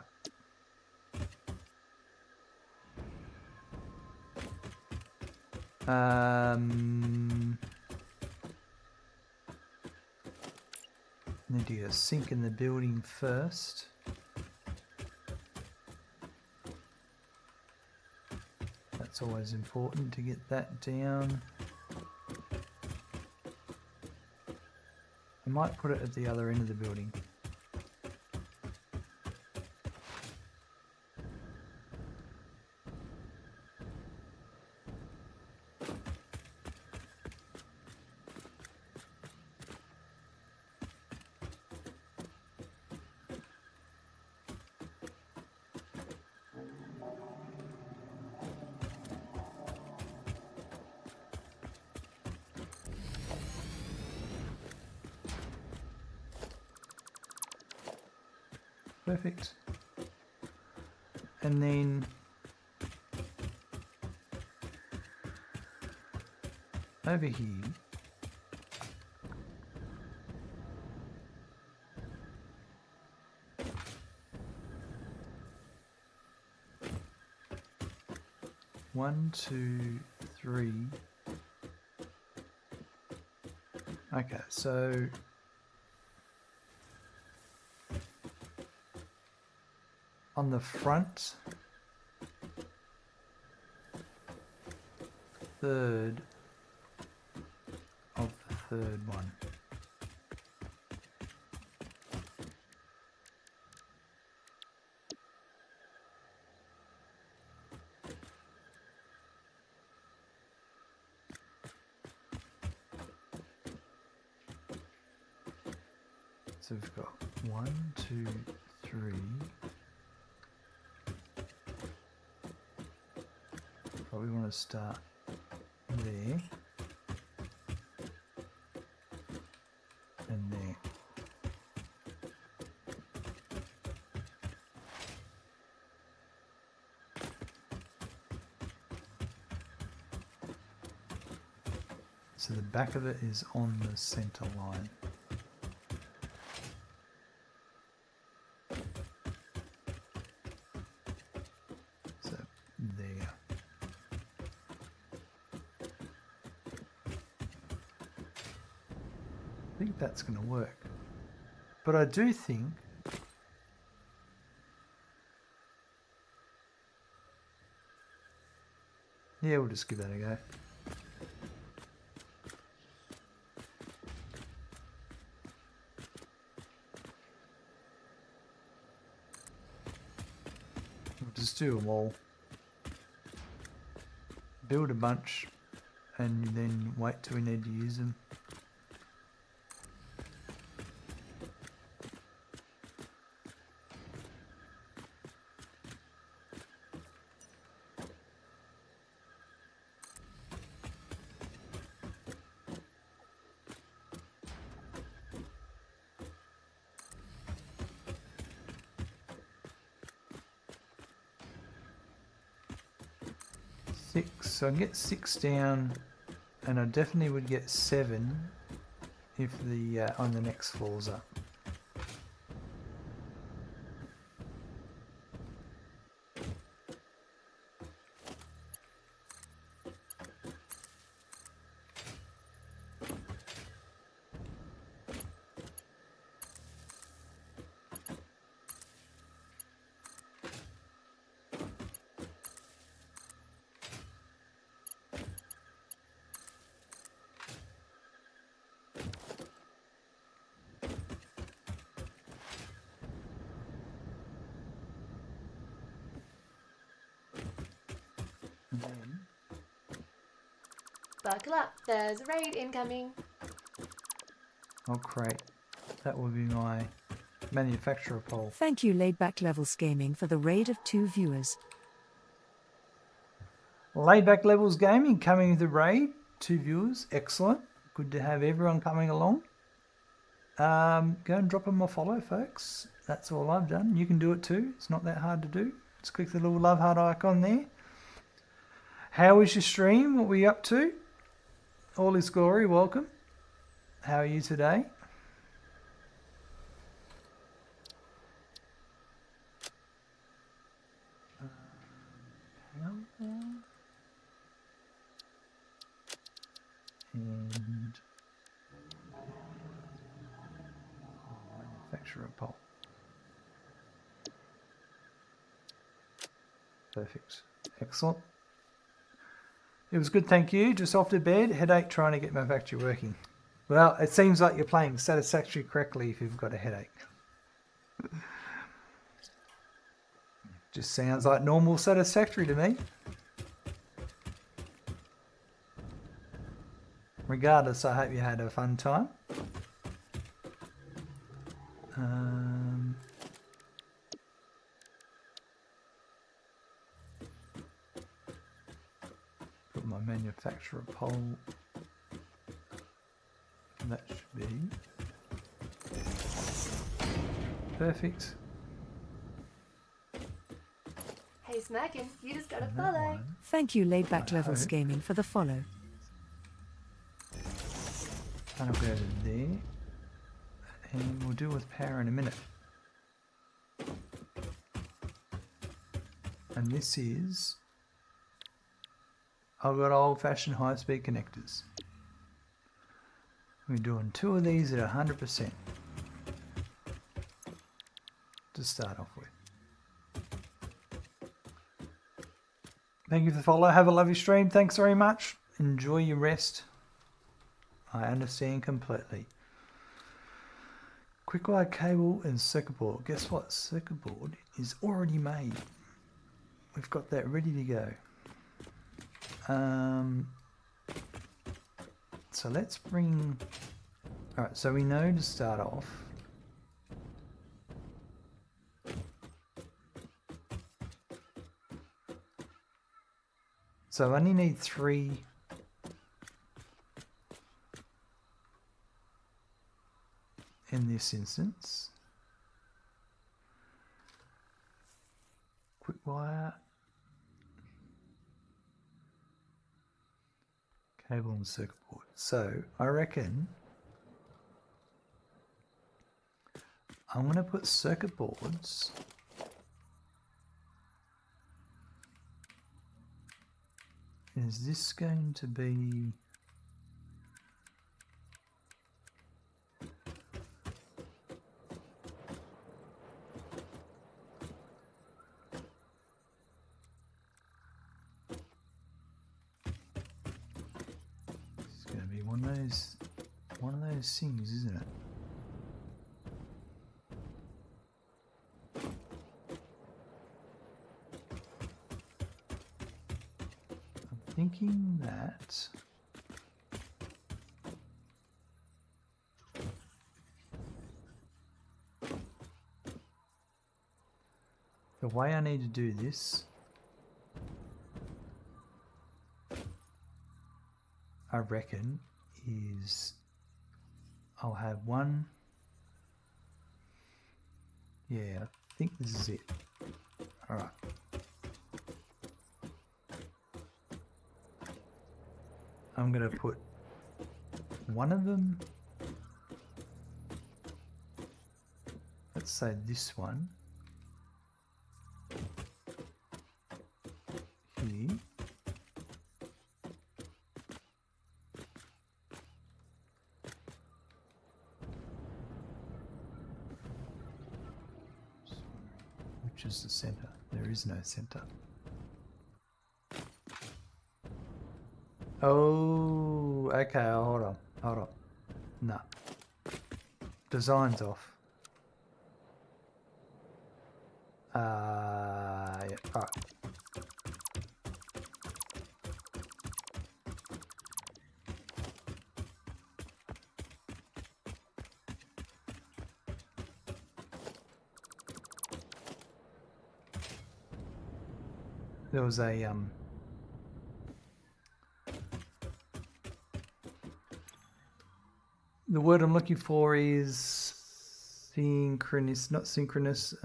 Need to get a sink in the building first. That's always important to get that down. I might put it at the other end of the building. Perfect. And then over here, one, two, three. Okay, so on the front, third of the third one. So we've got 1, 2, 3. Probably want to start there and there. So the back of it is on the center line. So there. I think that's going to work. But I do think yeah, we'll just give that a go. We'll just do them all. Build a bunch and then wait till we need to use them. 6. So I can get 6 down, and I definitely would get 7 if the on the next floor's up. And then Buckle up, there's a raid incoming. I'll create, that will be my manufacturer pole. Thank you, Laidback Levels Gaming, for the raid of 2 viewers. Laidback Levels Gaming coming with the raid, 2 viewers, excellent. Good to have everyone coming along. Go and drop them a follow, folks. That's all I've done. You can do it too. It's not that hard to do. Just click the little love heart icon there. How was your stream? What were you up to? All is glory, welcome. How are you today? And manufacturer pole. Perfect. Excellent. It was good, thank you. Just off to bed, headache trying to get my factory working. Well, it seems like you're playing Satisfactory correctly if you've got a headache. Just sounds like normal Satisfactory to me. Regardless, I hope you had a fun time. Put my manufacturer pole. That should be perfect. Hey Smackin', you just got a And that follow. one. Thank you, Laidback I Levels hope. Gaming, for the follow. And I'll go to there. And we'll deal with power in a minute. And this is, I've got old-fashioned high-speed connectors. We're doing 2 of these at 100% to start off with. Thank you for the follow. Have a lovely stream. Thanks very much. Enjoy your rest. I understand completely. Quickwire cable and circuit board. Guess what? Circuit board is already made. We've got that ready to go. So let's bring... Alright, so we know to start off. So I only need 3 in this instance. Quick wire, cable and circuit board. So I reckon I'm going to put circuit boards is this going to be it's going to be one of those things, isn't it? Thinking that the way I need to do this, I reckon, is I'll have one. Yeah, I think this is it. All right. I'm going to put one of them, let's say this one, here. Which is the center? There is no center. Oh, okay, hold on. No. Design's off. Yeah, alright. There was a the word I'm looking for is synchronous, not synchronous.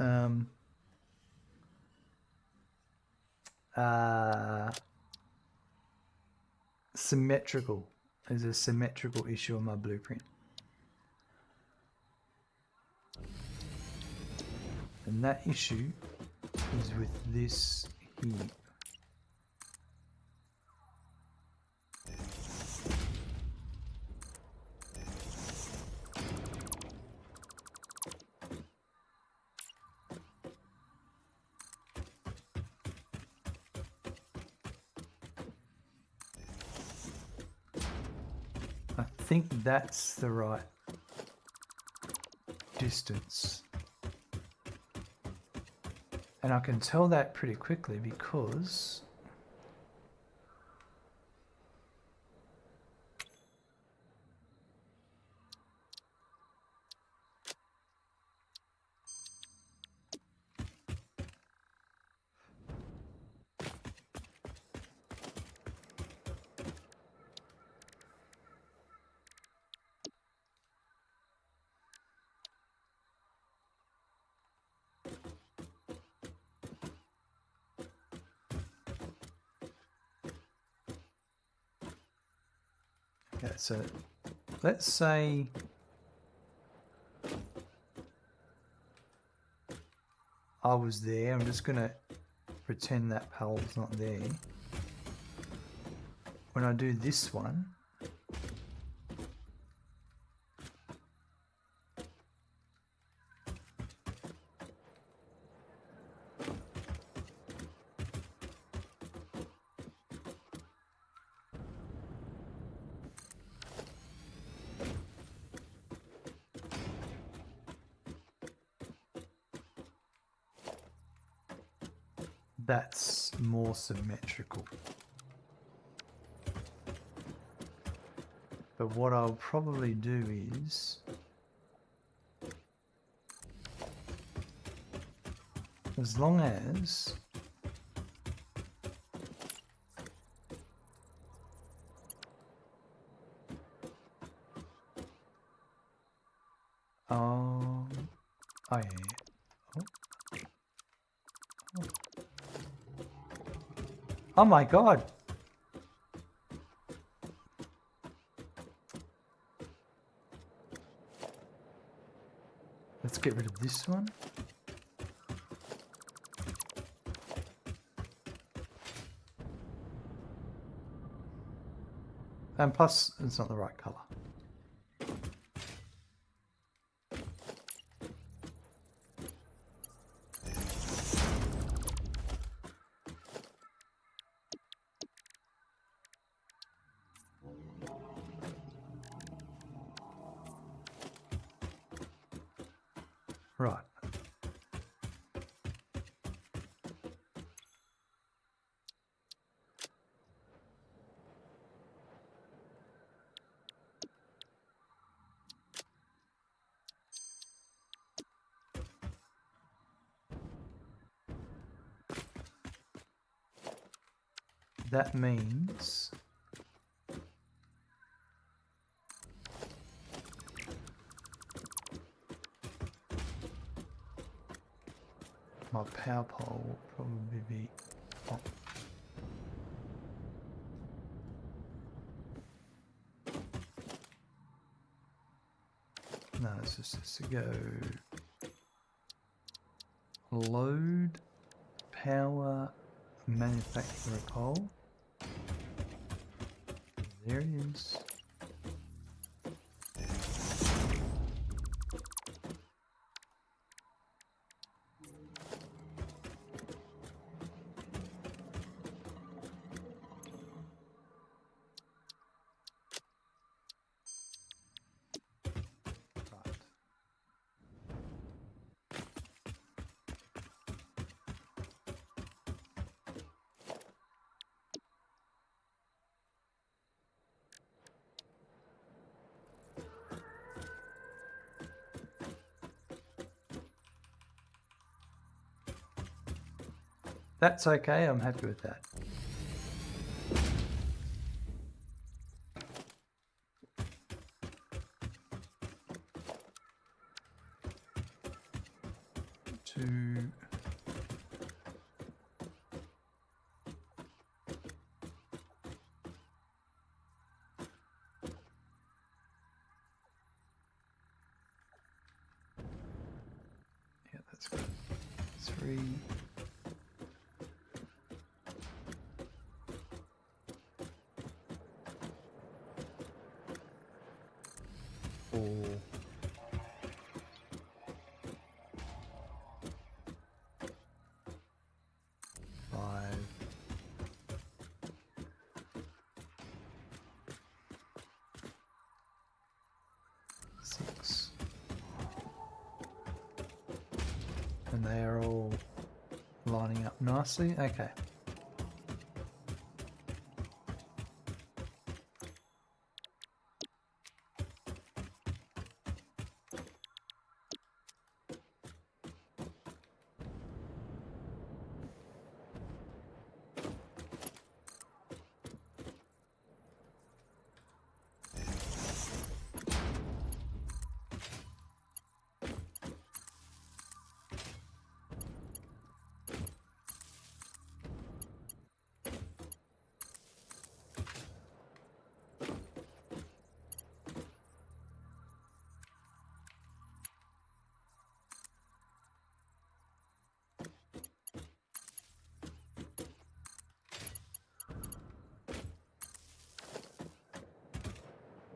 Symmetrical. There's a symmetrical issue on my blueprint. And that issue is with this here. I think that's the right distance. And I can tell that pretty quickly because okay, so let's say I was there. I'm just going to pretend that pole's not there. When I do this one, that's more symmetrical. But what I'll probably do is as long as oh yeah. Oh my god. Let's get rid of this one. And plus, it's not the right color. Right. That means my power pole will probably be up. So it's just to go load, power, manufacture a coal. There it is. Right. That's okay, I'm happy with that. Two. Yeah, that's good. Three. Four. Five. Six. And they are all lining up nicely. Okay.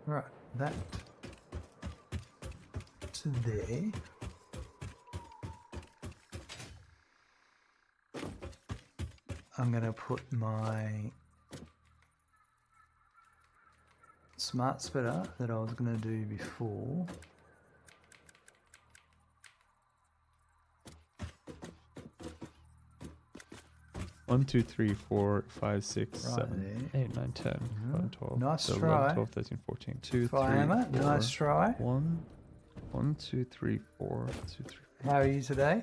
Right, that to there. I'm going to put my smart splitter that I was going to do before. One, 2, 3, 4, 5, 6, Right 7, there. 8, 9, 10, Mhm. 11, 12, Nice 11, try. 12, 13, 14, 2, 3, Firehammer, 4, nice try. 1, 1, 2, 3, 4, 2, 3. How are you today?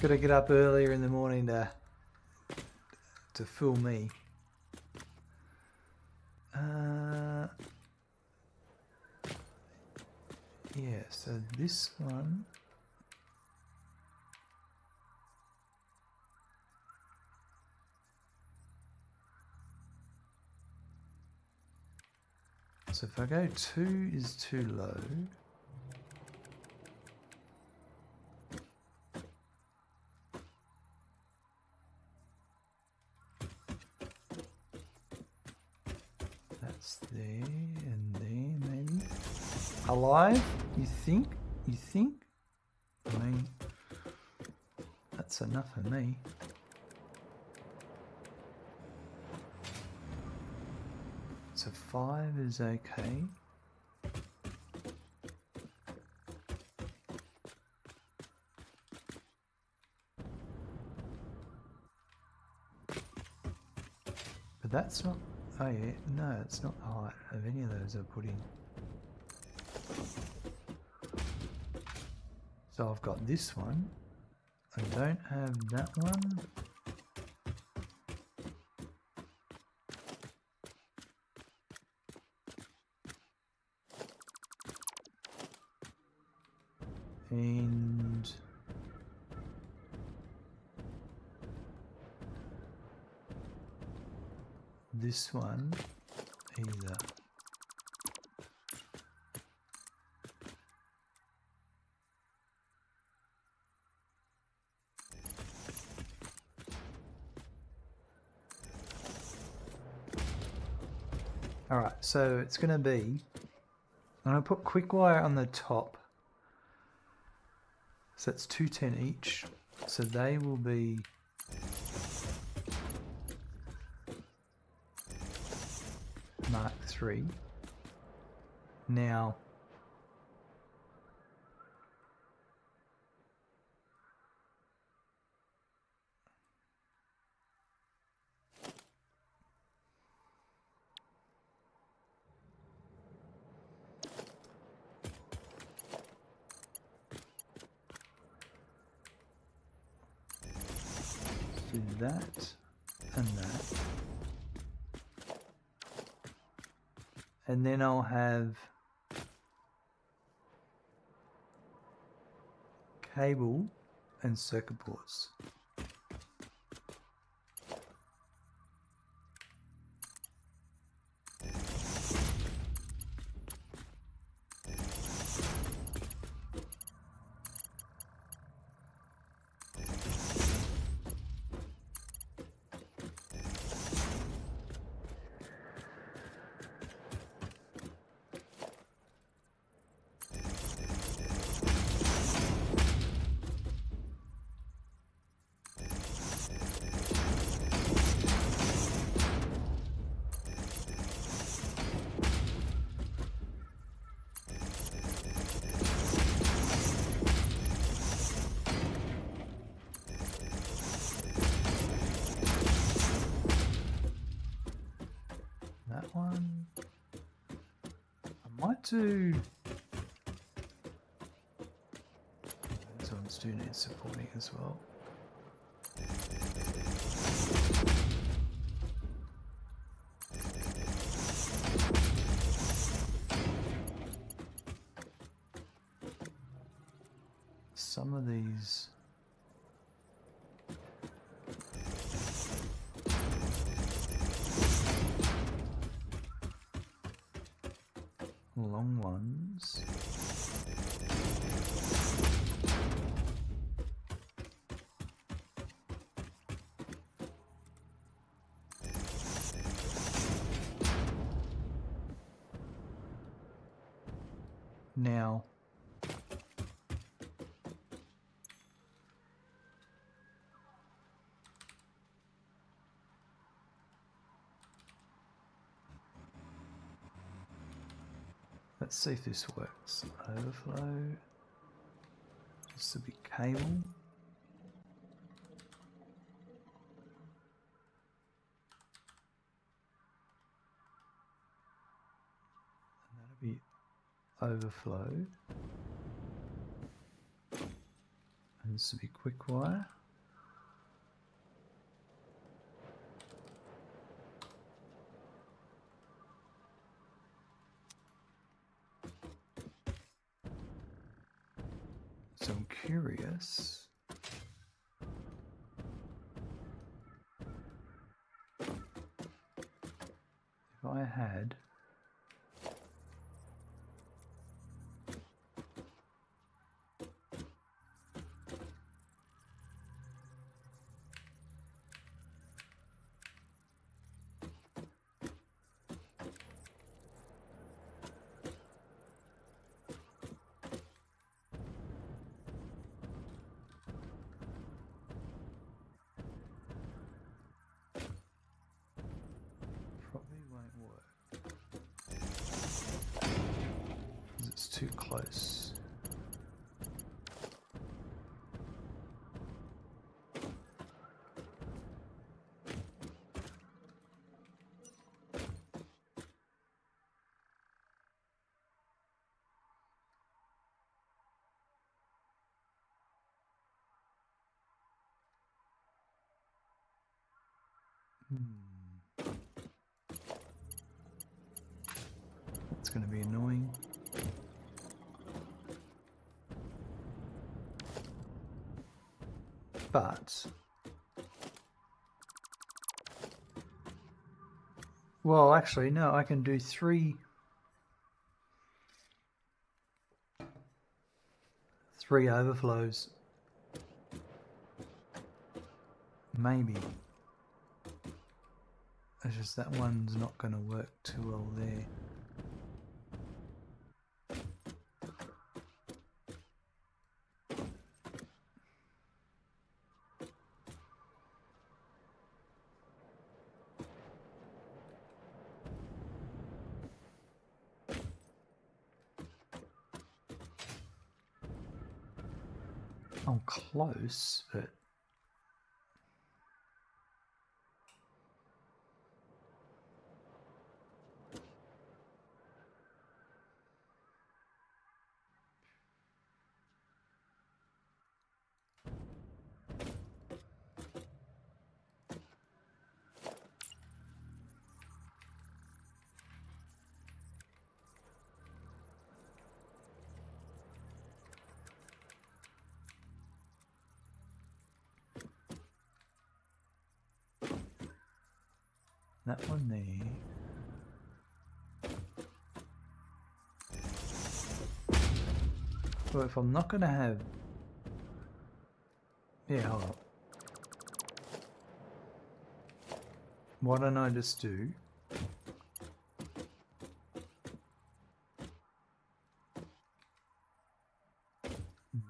Gotta get up earlier in the morning to fool me. Yeah, so this one. So if I go 2 is too low. That's there and there maybe. Alive? You think? You think? I mean, that's enough for me. So 5 is okay. But that's not, oh yeah, no, it's not the height of any of those I put in. So I've got this one. I don't have that one. And this one either. Alright, so it's going to be... I'm going to put Quickwire on the top. So that's 210 each. So they will be... Mark 3. Now... do that and that. And then I'll have cable and circuit boards. That one. I might do. These ones do need supporting as well. Some of these. Long ones. Now, let's see if this works. Overflow. This will be cable. And that'll be overflow. And this will be Quickwire. So I'm curious. If I had probably won't work because it's too close. That's going to be annoying. But well, actually, no, I can do three overflows. Maybe. It's just that one's not going to work too well there. I'm close, but that one there. So if I'm not going to have... Yeah, hold on. Why don't I just do...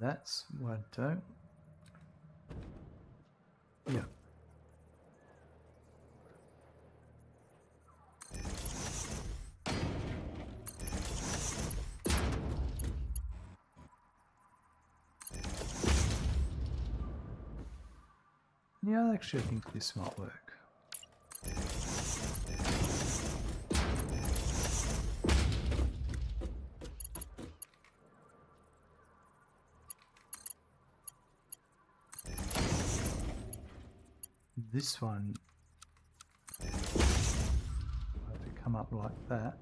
That's what I don't... Yeah. Yeah, I actually think this might work. This one, I have to come up like that.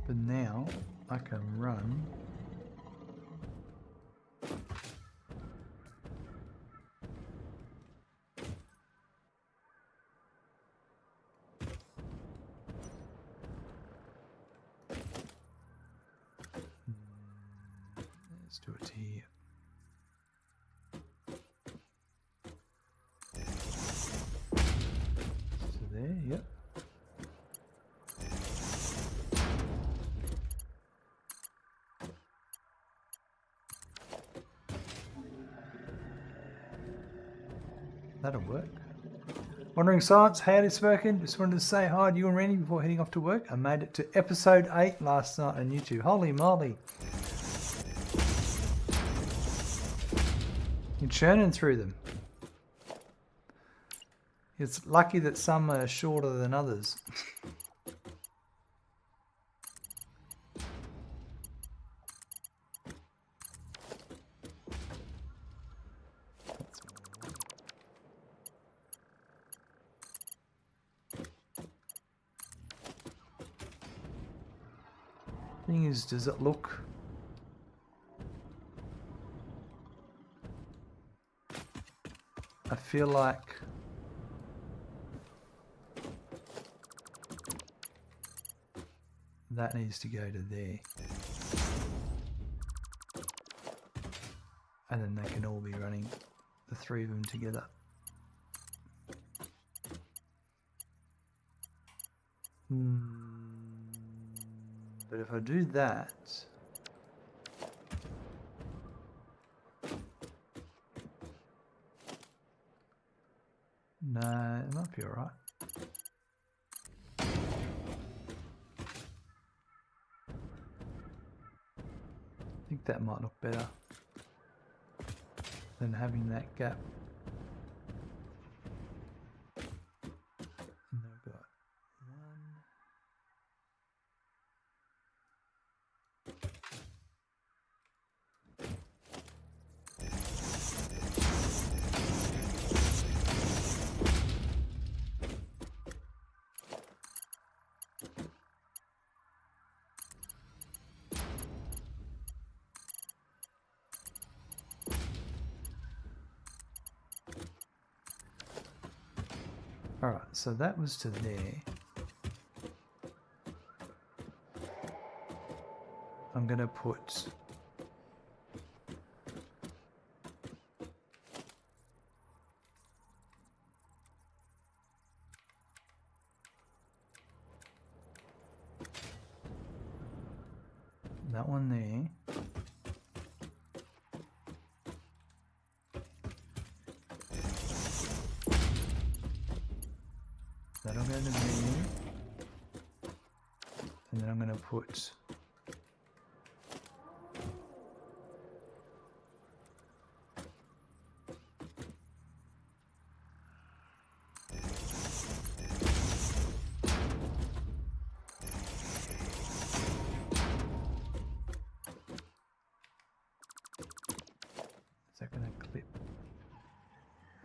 But now I can run let's do it here. So there, yep. That'll work. Wandering Silence, howdy Smirkin. Just wanted to say hi to you and Randy before heading off to work. I made it to episode 8 last night on YouTube. Holy moly. You're churning through them. It's lucky that some are shorter than others. Thing is, does it look... I feel like that needs to go to there. And then they can all be running, the three of them together. But if I do that, no, it might be alright. I think that might look better than having that gap. And I've got one. Alright, so that was to there. I'm going to put that one there. That'll go to there. And then I'm going to put is that going to clip?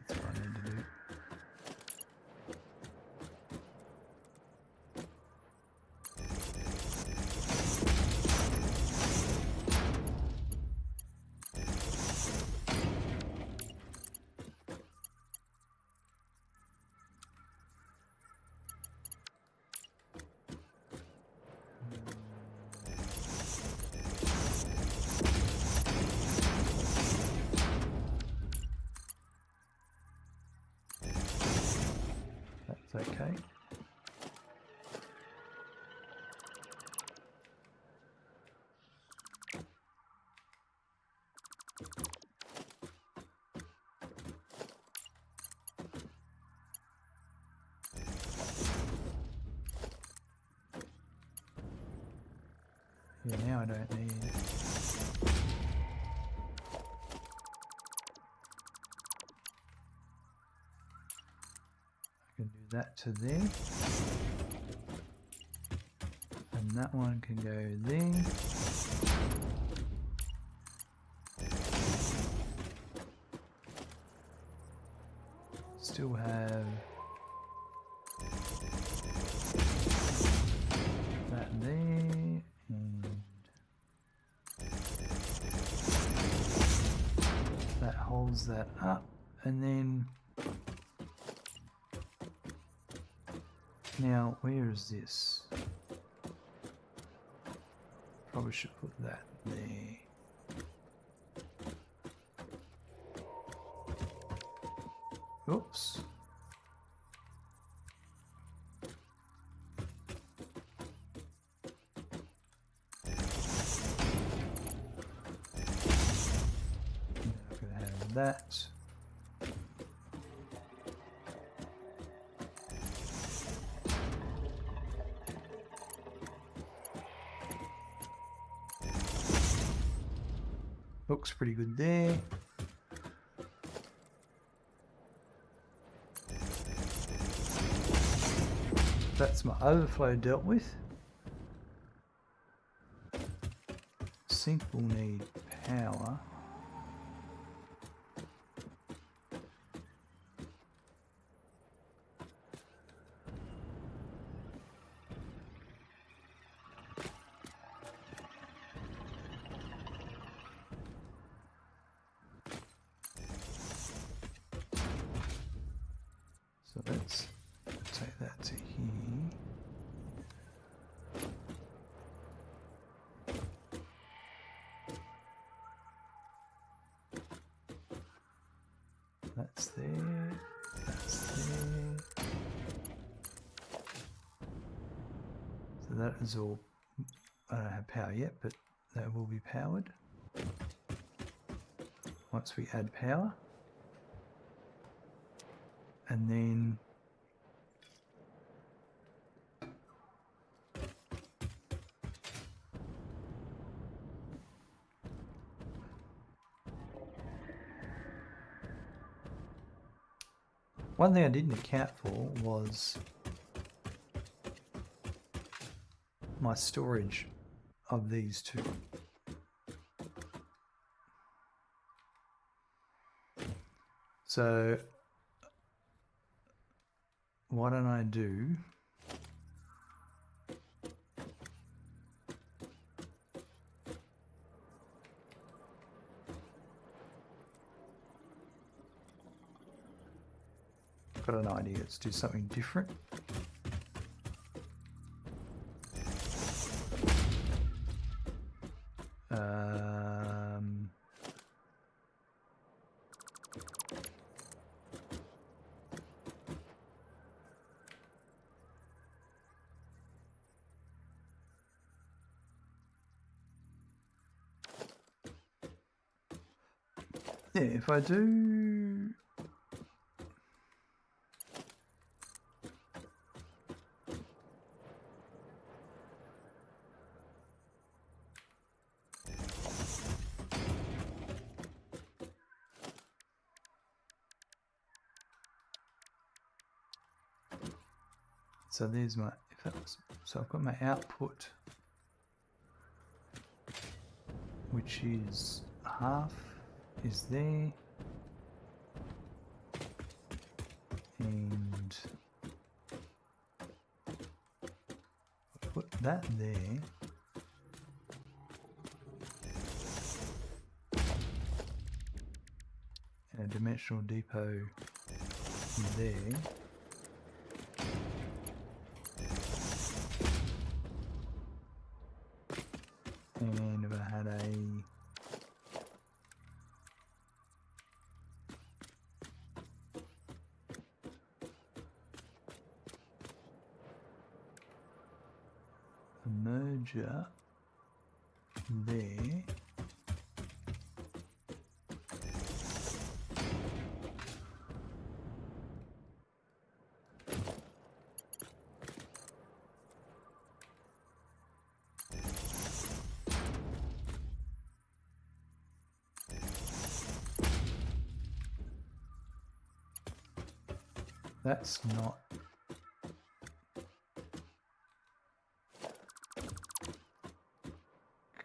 That's what I need to do. That's okay. Yeah, now I don't need. I can do that to there. And that one can go there. Still have that there, and that holds that up, and then now where is this? Probably should put that there. Oops. I'm going to have that. Looks pretty good there. That's my overflow dealt with. Sink will need power. So let's take that to here. That's there. That's there. So that is all. I don't have power yet, but that will be powered once we add power. And then one thing I didn't account for was my storage of these two. So why don't I do got an idea. Let's do something different. Yeah, if I do... So there's my, if that was, so I've got my output, which is half is there, and put that there, and a dimensional depot there. And if I had a merger there, that's not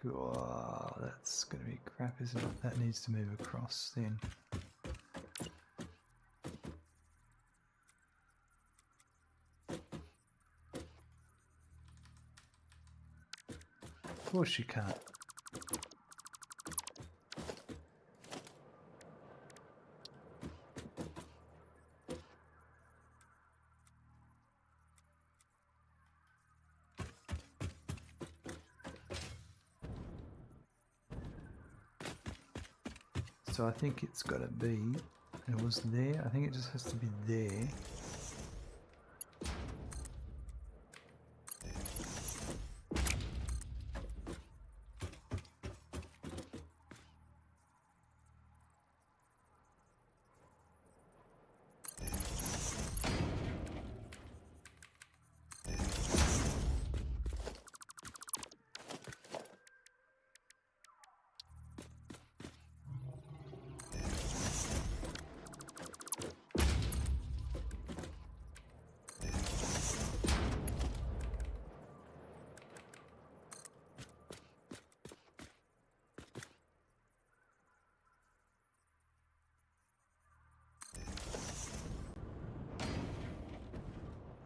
cool. That's going to be crap, isn't it? That needs to move across then. Of course you can't. So I think it's got to be, it was there, I think it just has to be there.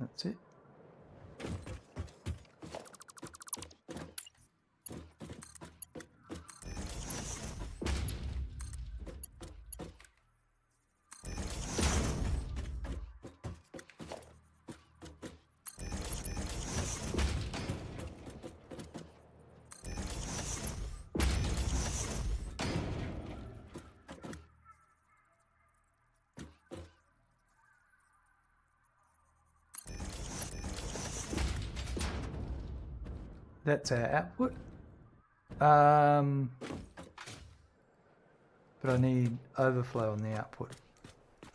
That's it. That's our output. But I need overflow on the output.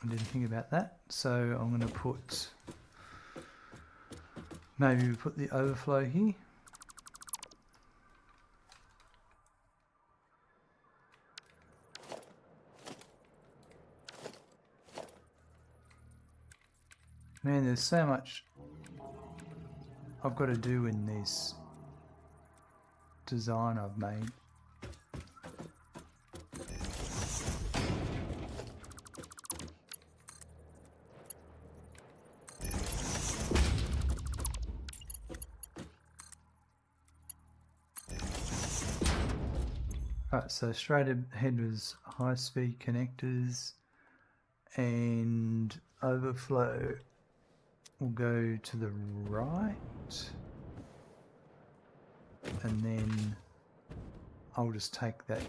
I didn't think about that, so I'm going to put, maybe we put the overflow here. Man, there's so much I've got to do in this design I've made. Right, so straight ahead was high-speed connectors, and overflow will go to the right, and then I'll just take that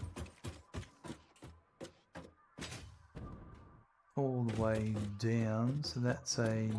all the way down, so that's a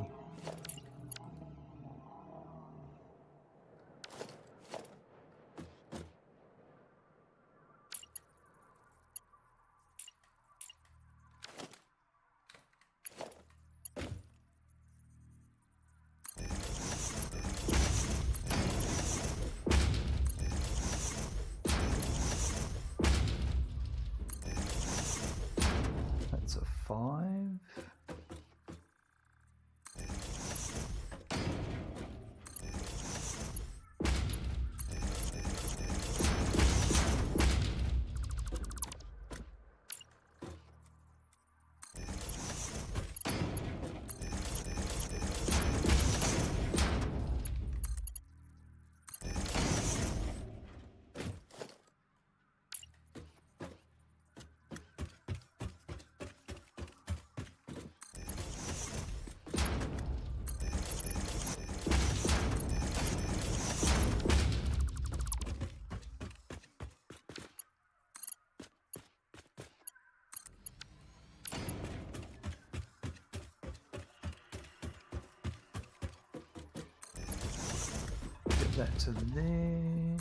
that to there.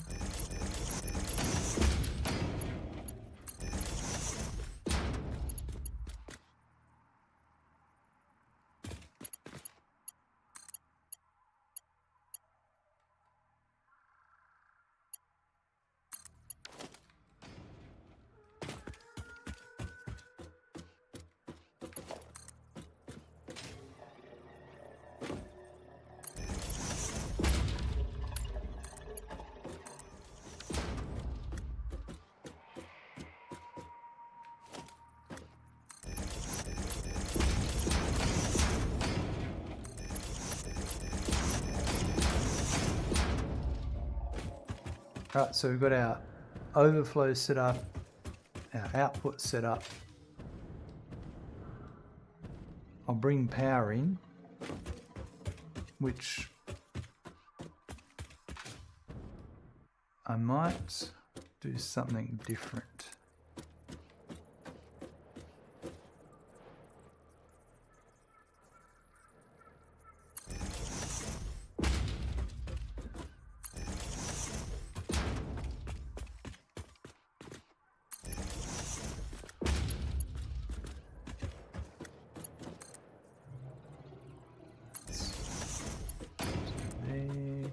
Right, so we've got our overflow set up, our output set up. I'll bring power in, which I might do something different. There.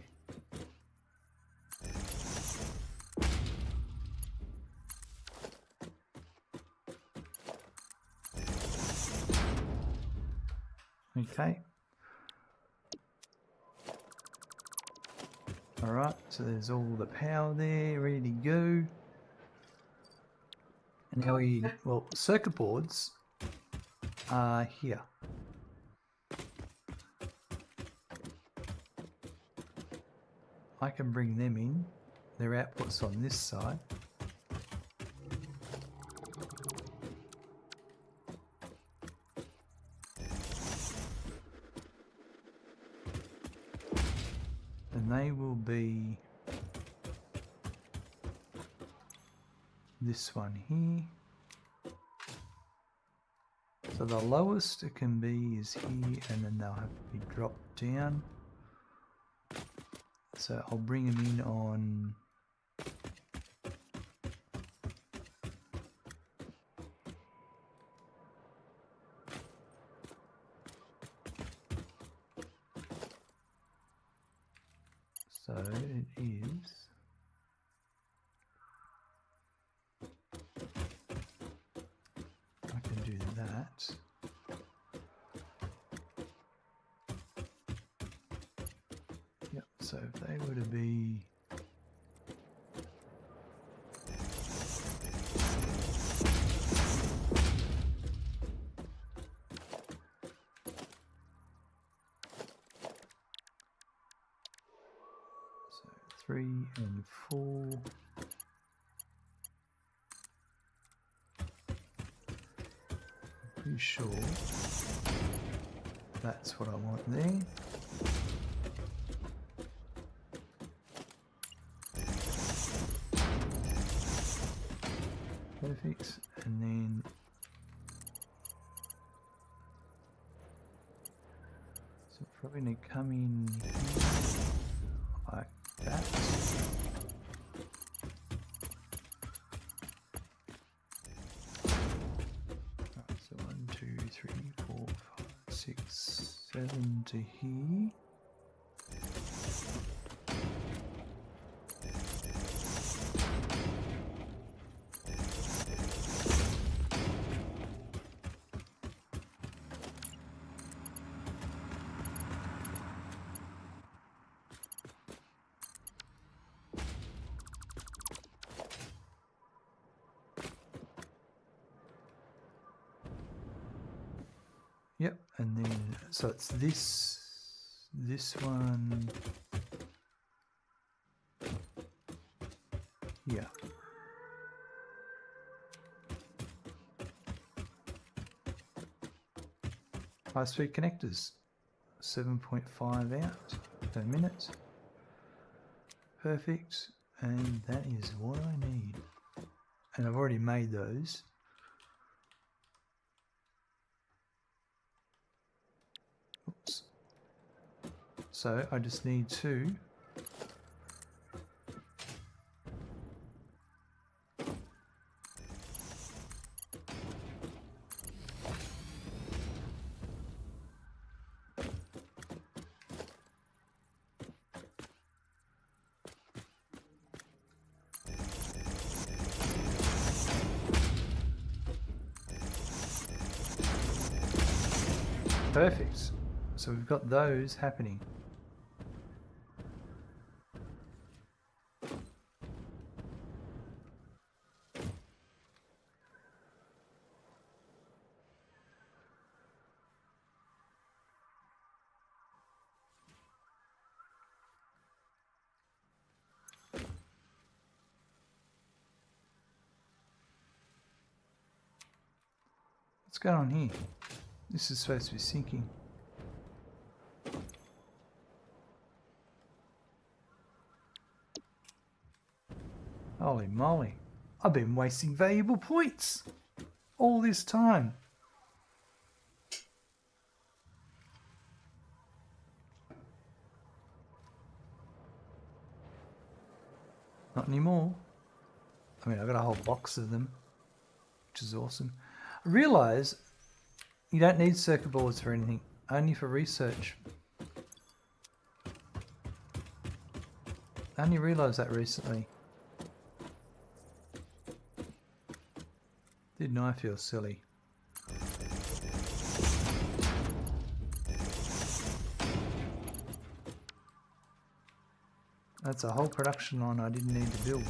Okay. Alright, so there's all the power there, ready to go. And now well, circuit boards are here. I can bring them in. Their output's on this side. And they will be this one here. So the lowest it can be is here, and then they'll have to be dropped down. So I'll bring them in on so it is I can do that. Yep, so if they were to be so 3 and 4. I'm pretty sure that's what I want there. Perfect, and then so probably going to come in here like that. Right, so 1, 2, 3, 4, 5, 6, 7 to here. Yep, and then so it's this one here. High-speed connectors, 7.5 out per minute. Perfect, and that is what I need. And I've already made those. Oops. So I just need to Perfect. So we've got those happening. What's going on here? This is supposed to be sinking. Holy moly. I've been wasting valuable points all this time. Not anymore. I mean, I've got a whole box of them, which is awesome. I realise you don't need circuit boards for anything, only for research. I only realised that recently. Didn't I feel silly? That's a whole production line I didn't need to build.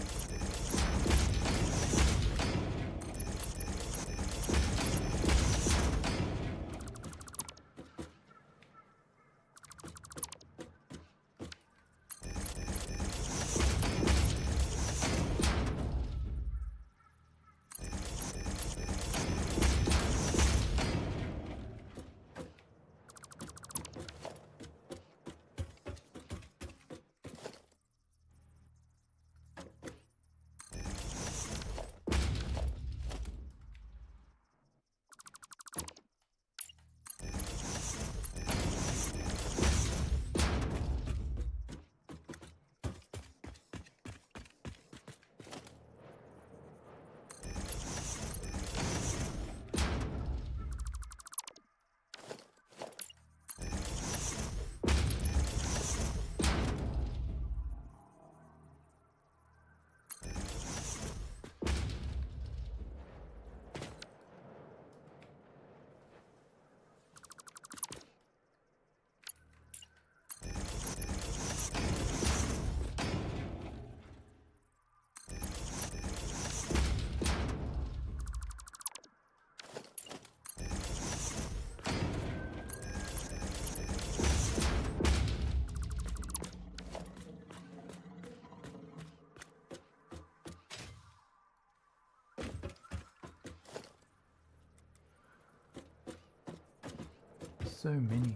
So many.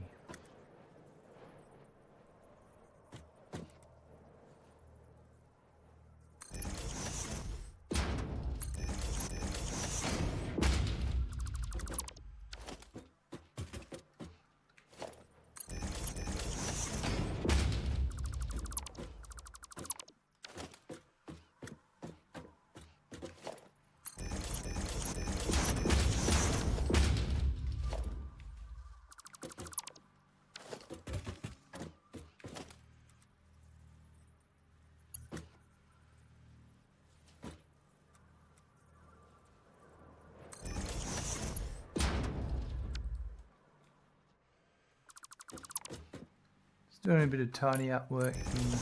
Just doing a bit of tidy up work here.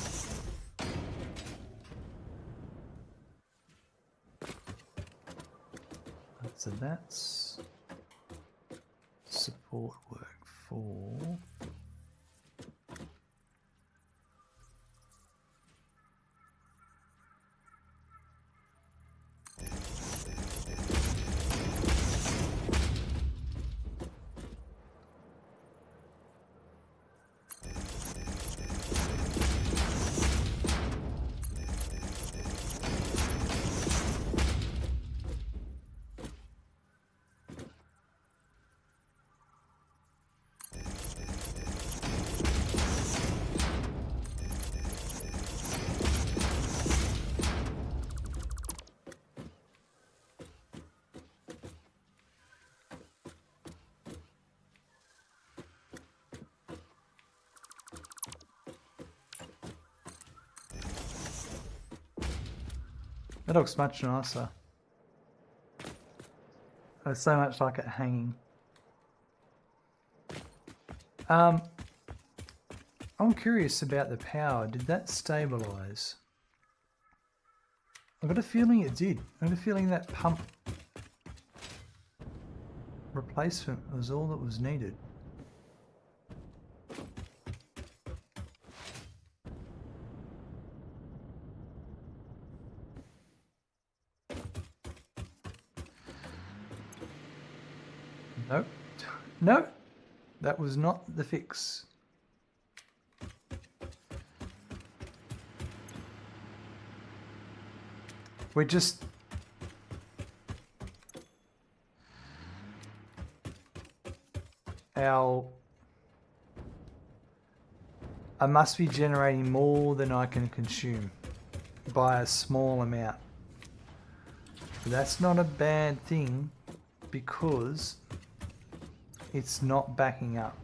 So that's support work for that looks much nicer. I so much like it hanging. I'm curious about the power. Did that stabilize? I've got a feeling it did. I've got a feeling that pump replacement was all that was needed. Nope. Nope. That was not the fix. We're just... I must be generating more than I can consume by a small amount. But that's not a bad thing because it's not backing up.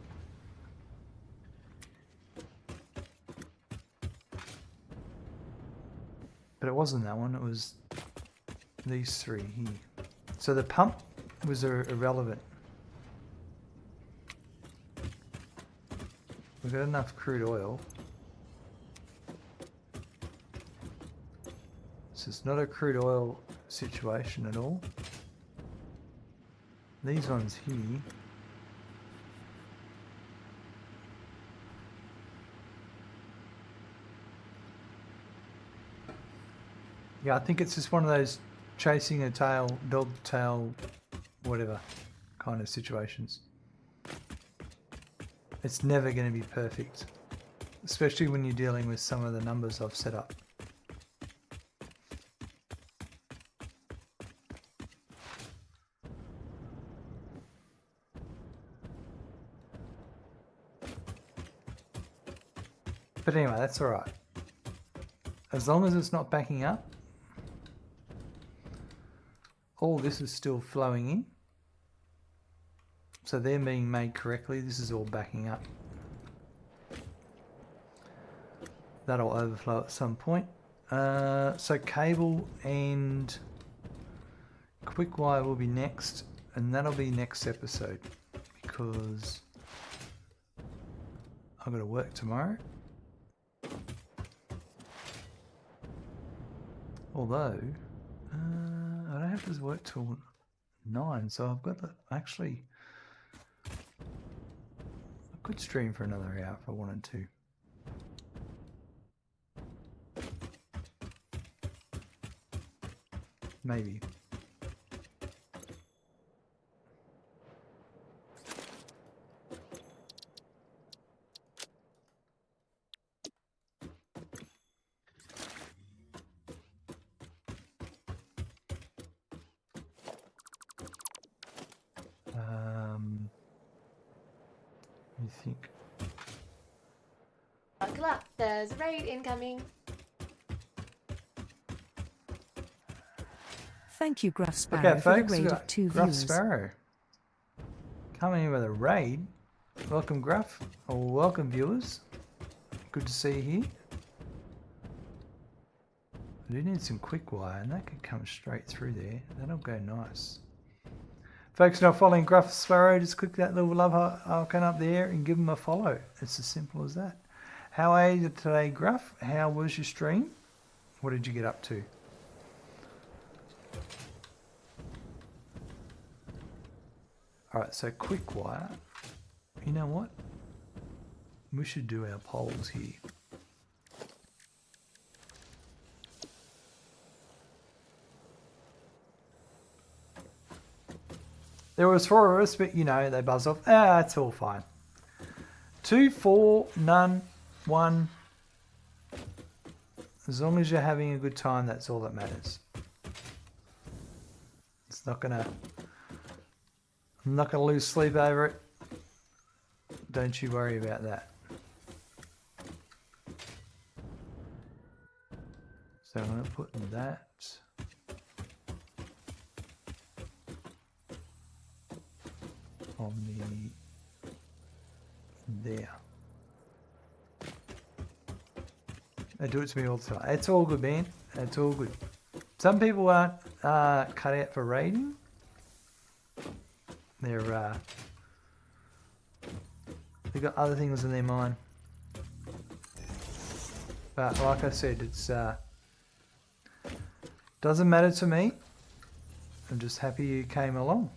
But it wasn't that one, it was these three here. So the pump was irrelevant. We've got enough crude oil. So it's not a crude oil situation at all. These ones here. Yeah, I think it's just one of those chasing a tail, dog tail, whatever kind of situations. It's never going to be perfect, especially when you're dealing with some of the numbers I've set up. But anyway, that's all right. As long as it's not backing up, all this is still flowing in. So they're being made correctly. This is all backing up. That'll overflow at some point. So cable and Quickwire will be next, and that'll be next episode because I've got to work tomorrow. Although I don't have to work till 9, so I've got to actually. I could stream for another hour if I wanted to. Maybe. You think? Buckle up, there's a raid incoming. Thank you, Gruff Sparrow, Okay, for the folks, raid we've of got 2 Gruff viewers. Sparrow coming in with a raid. Welcome, Gruff, or welcome, viewers. Good to see you here. I do need some quick wire, and that could come straight through there. That'll go nice. Folks not following Gruff Sparrow, just click that little love icon up there and give them a follow. It's as simple as that. How are you today, Gruff? How was your stream? What did you get up to? Alright, so Quickwire. You know what? We should do our polls here. There was 4 of us, but you know, they buzz off. Ah, it's all fine. 2, 4, none, 1. As long as you're having a good time, that's all that matters. It's not gonna... I'm not gonna lose sleep over it. Don't you worry about that. So I'm gonna put that. On there. They do it to me all the time. It's all good, man. It's all good. Some people aren't cut out for raiding. They've got other things in their mind. But like I said, it's doesn't matter to me. I'm just happy you came along.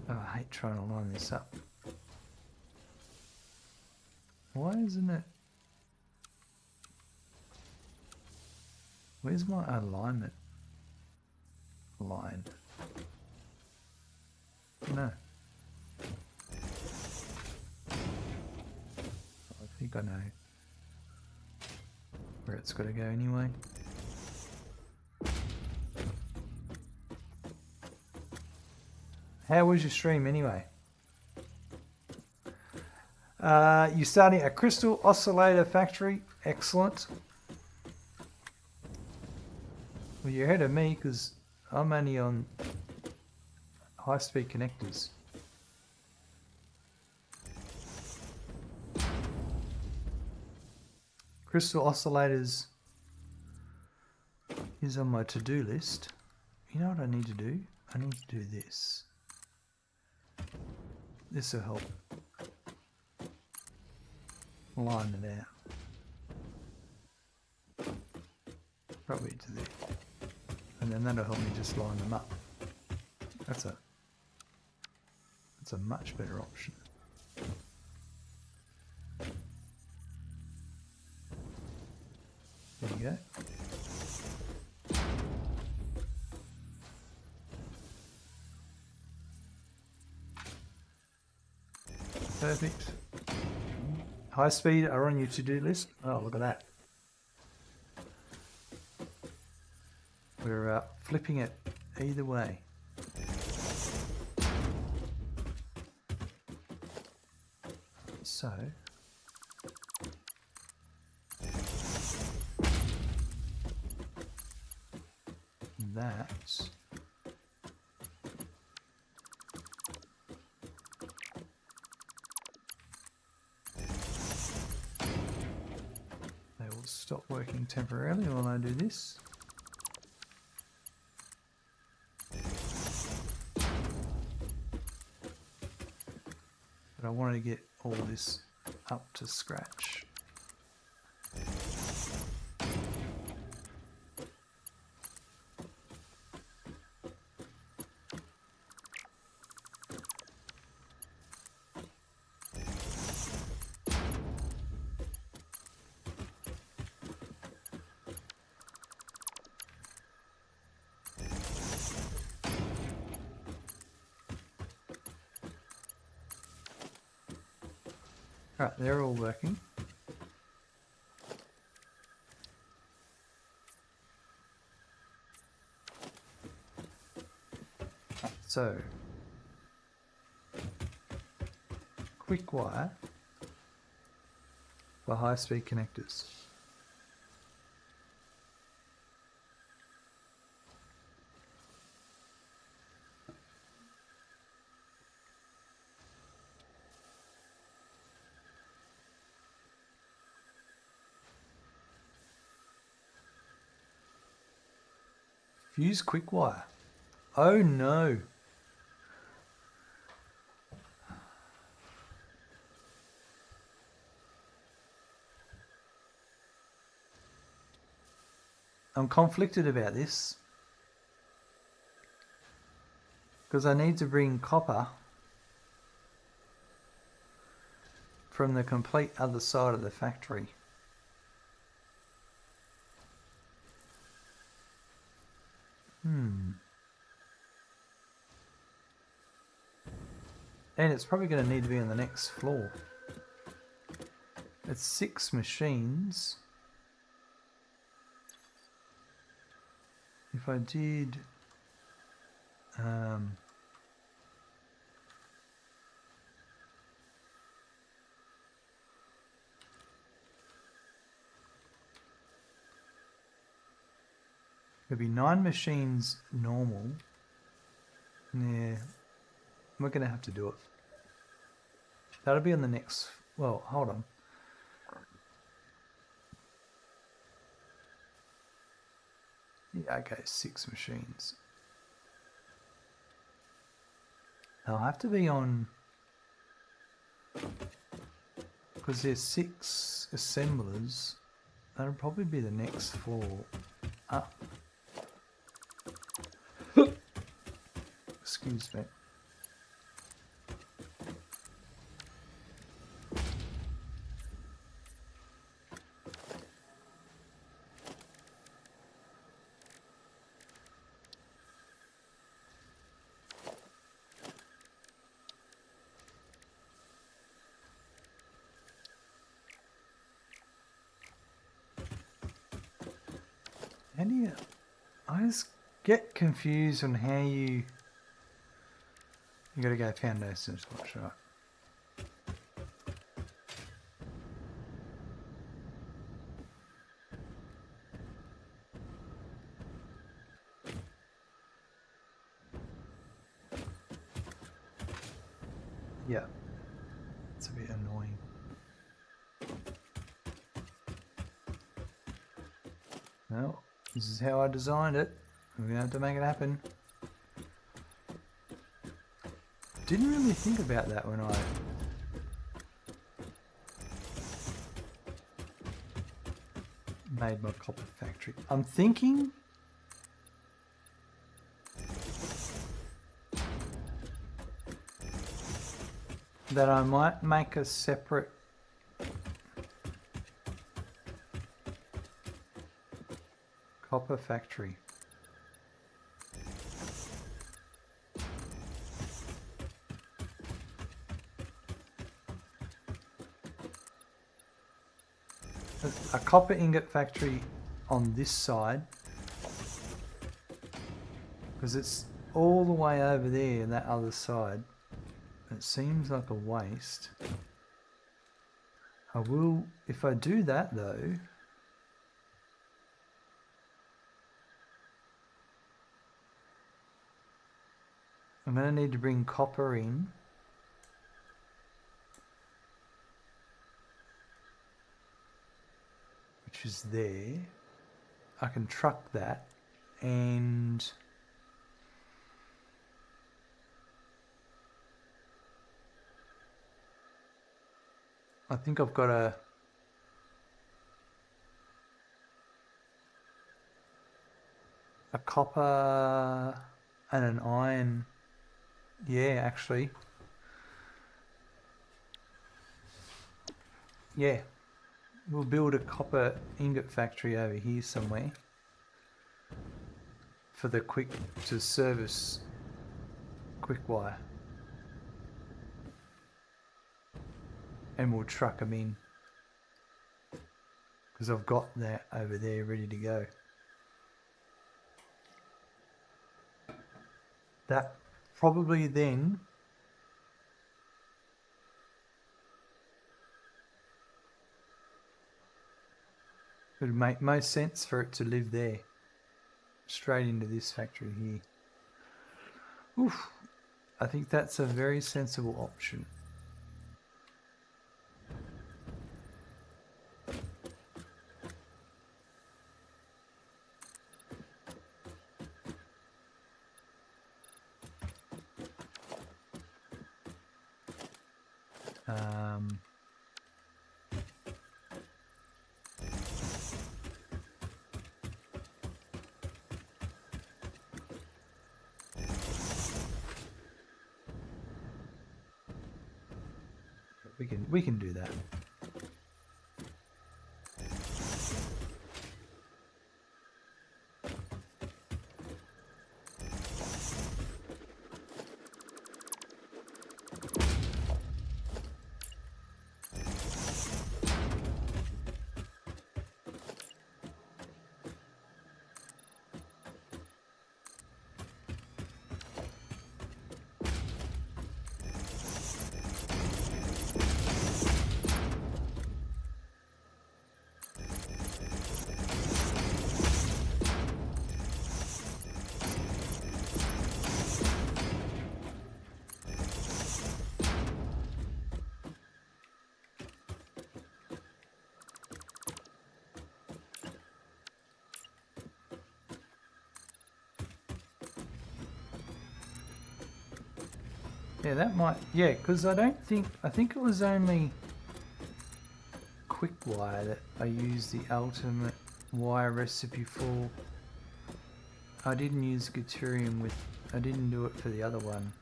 Oh, I hate trying to line this up. Why isn't it? Where's my alignment line? No. I think I know where it's got to go anyway. How was your stream anyway? You're starting a crystal oscillator factory. Excellent. Well, you're ahead of me because I'm only on high-speed connectors. Crystal oscillators is on my to-do list. You know what I need to do? I need to do this. This will help line it out. Probably to there. And then that'll help me just line them up. That's a much better option. There you go. Perfect. High speed are on your to-do list. Oh, look at that. We're flipping it either way. So, that they will stop working temporarily while I do this. But I wanted to get all this up to scratch. Right, they're all working. Right, so, Quickwire for high-speed connectors. Use Quickwire. Oh no. I'm conflicted about this because I need to bring copper from the complete other side of the factory. And it's probably going to need to be on the next floor. It's 6 machines. If I did there'd be 9 machines normal. Yeah, we're going to have to do it. That'll be on the next... Well, hold on. Yeah, okay, 6 machines. They'll have to be on, because there's 6 assemblers. That'll probably be the next floor up. Excuse me. How do you... I just get confused on how you gotta go foundation torch, right? Yeah. It's a bit annoying. Well, this is how I designed it. We're gonna have to make it happen. Didn't really think about that when I made my copper factory. I'm thinking that I might make a separate copper factory. A copper ingot factory on this side, because it's all the way over there and that other side. It seems like a waste. I will, if I do that though, I'm going to need to bring copper in. Which is there. I can truck that, and I think I've got a copper and an iron. Yeah, actually. Yeah. We'll build a copper ingot factory over here somewhere for the to service Quickwire. And we'll truck them in, because I've got that over there ready to go. That probably then it would make most sense for it to live there, straight into this factory here. Oof, I think that's a very sensible option. We can do that. Yeah, that might. Yeah, because I think it was only Quickwire that I used the ultimate wire recipe for. I didn't use Deuterium with. I didn't do it for the other one.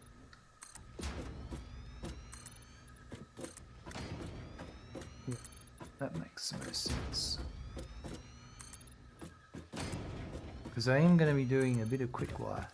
Yeah, that makes the most sense. Because I am going to be doing a bit of Quickwire.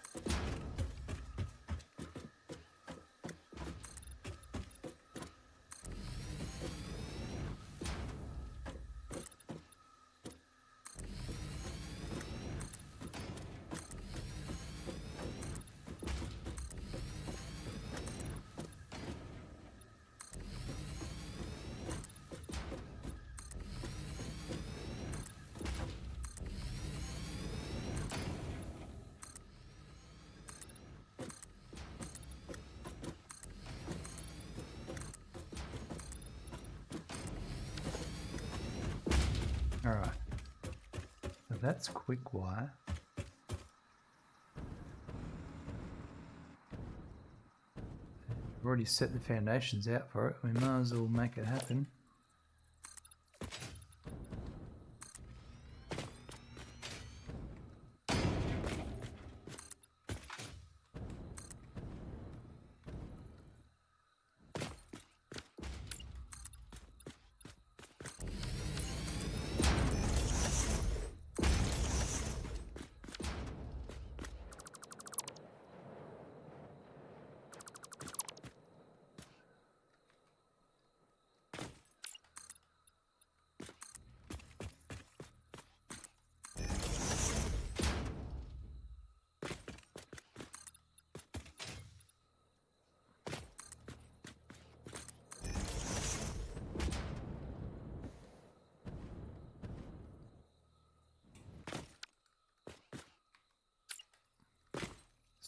Alright, so that's Quickwire. We've already set the foundations out for it, we might as well make it happen.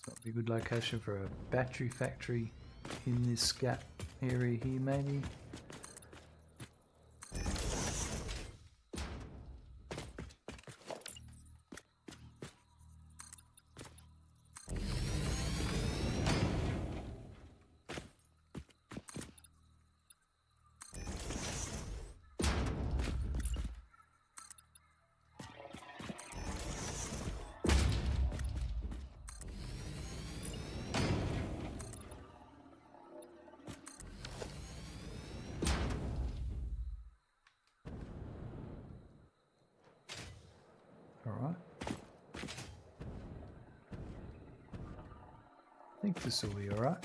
Not be a good location for a battery factory in this gap area here, maybe. Alright. I think this will be alright.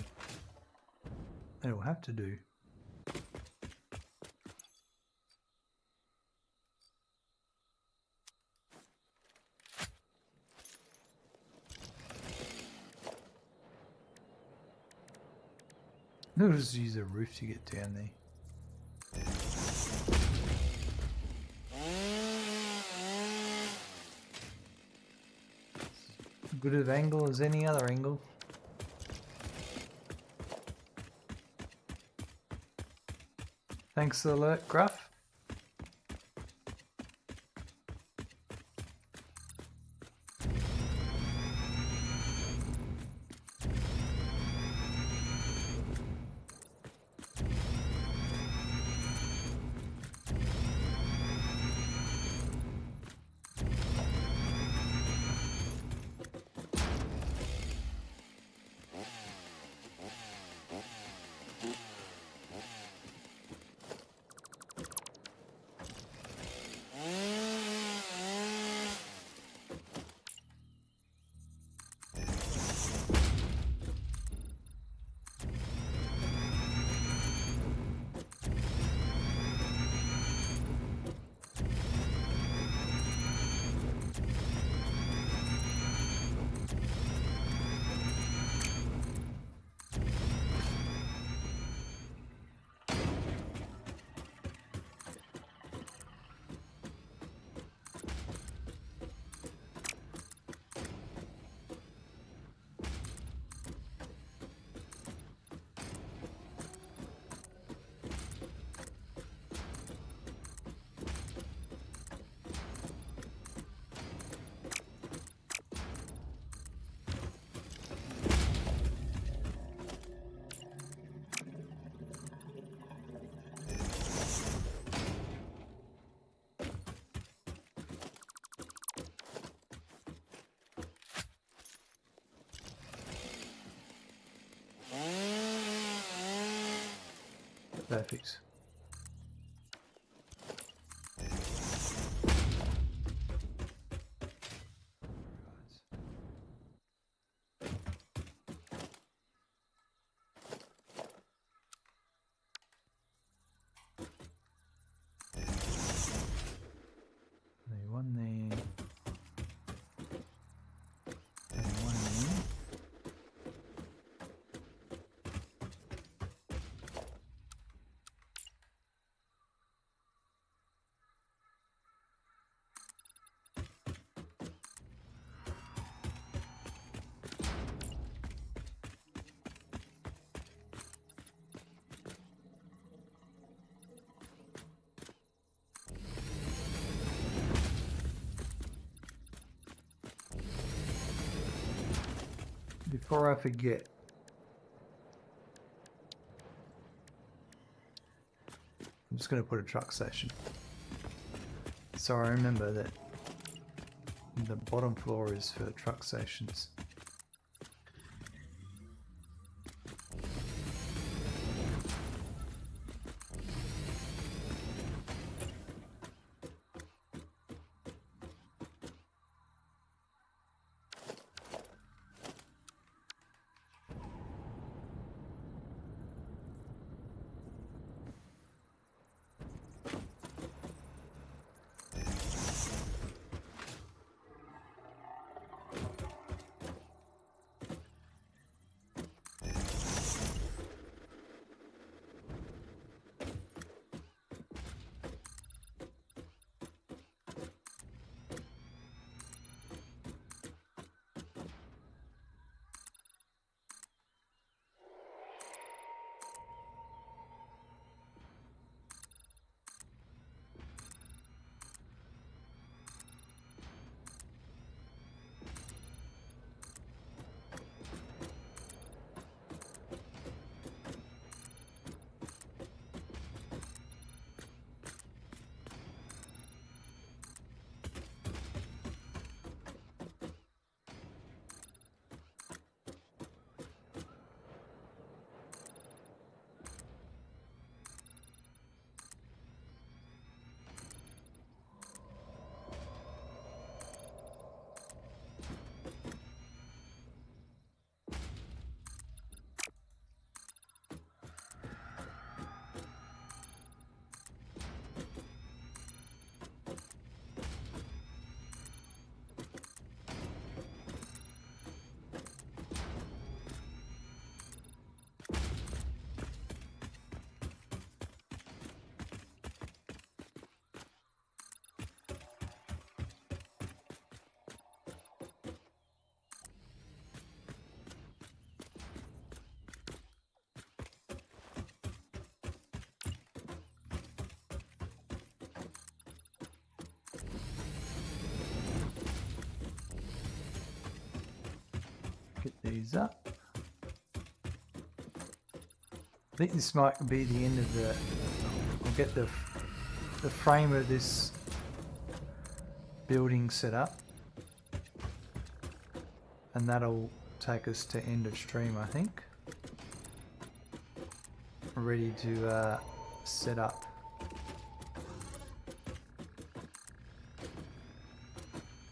It'll have to do. I'll just use a roof to get down there. Good of angle as any other angle. Thanks for the alert, Gruff. Perfect. One there. And one there. Before I forget, I'm just going to put a truck station. So I remember that the bottom floor is for truck stations. Get these up. I think this might be the end of the... I'll get the frame of this building set up. And that'll take us to end of stream, I think. Ready to set up.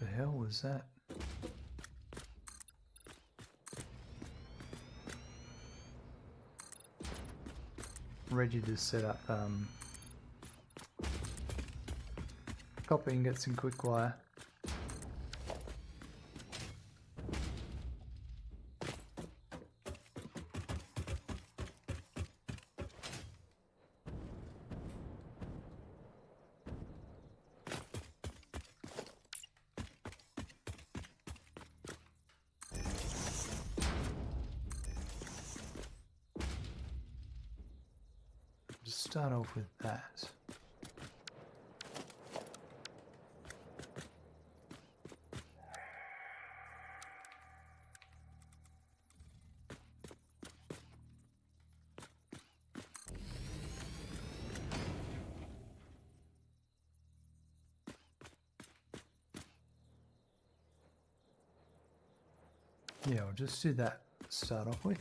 The hell was that? Ready to set up copper ingots and Quickwire. Just start off with that. Yeah, I'll just do that to start off with.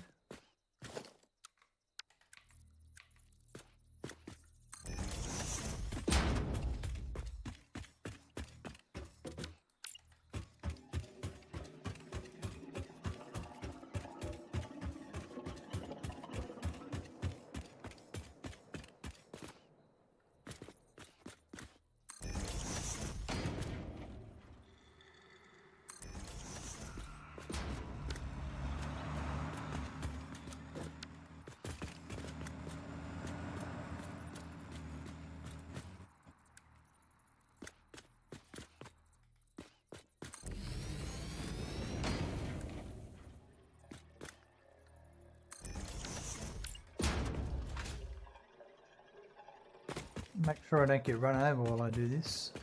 Make sure I don't get run over while I do this.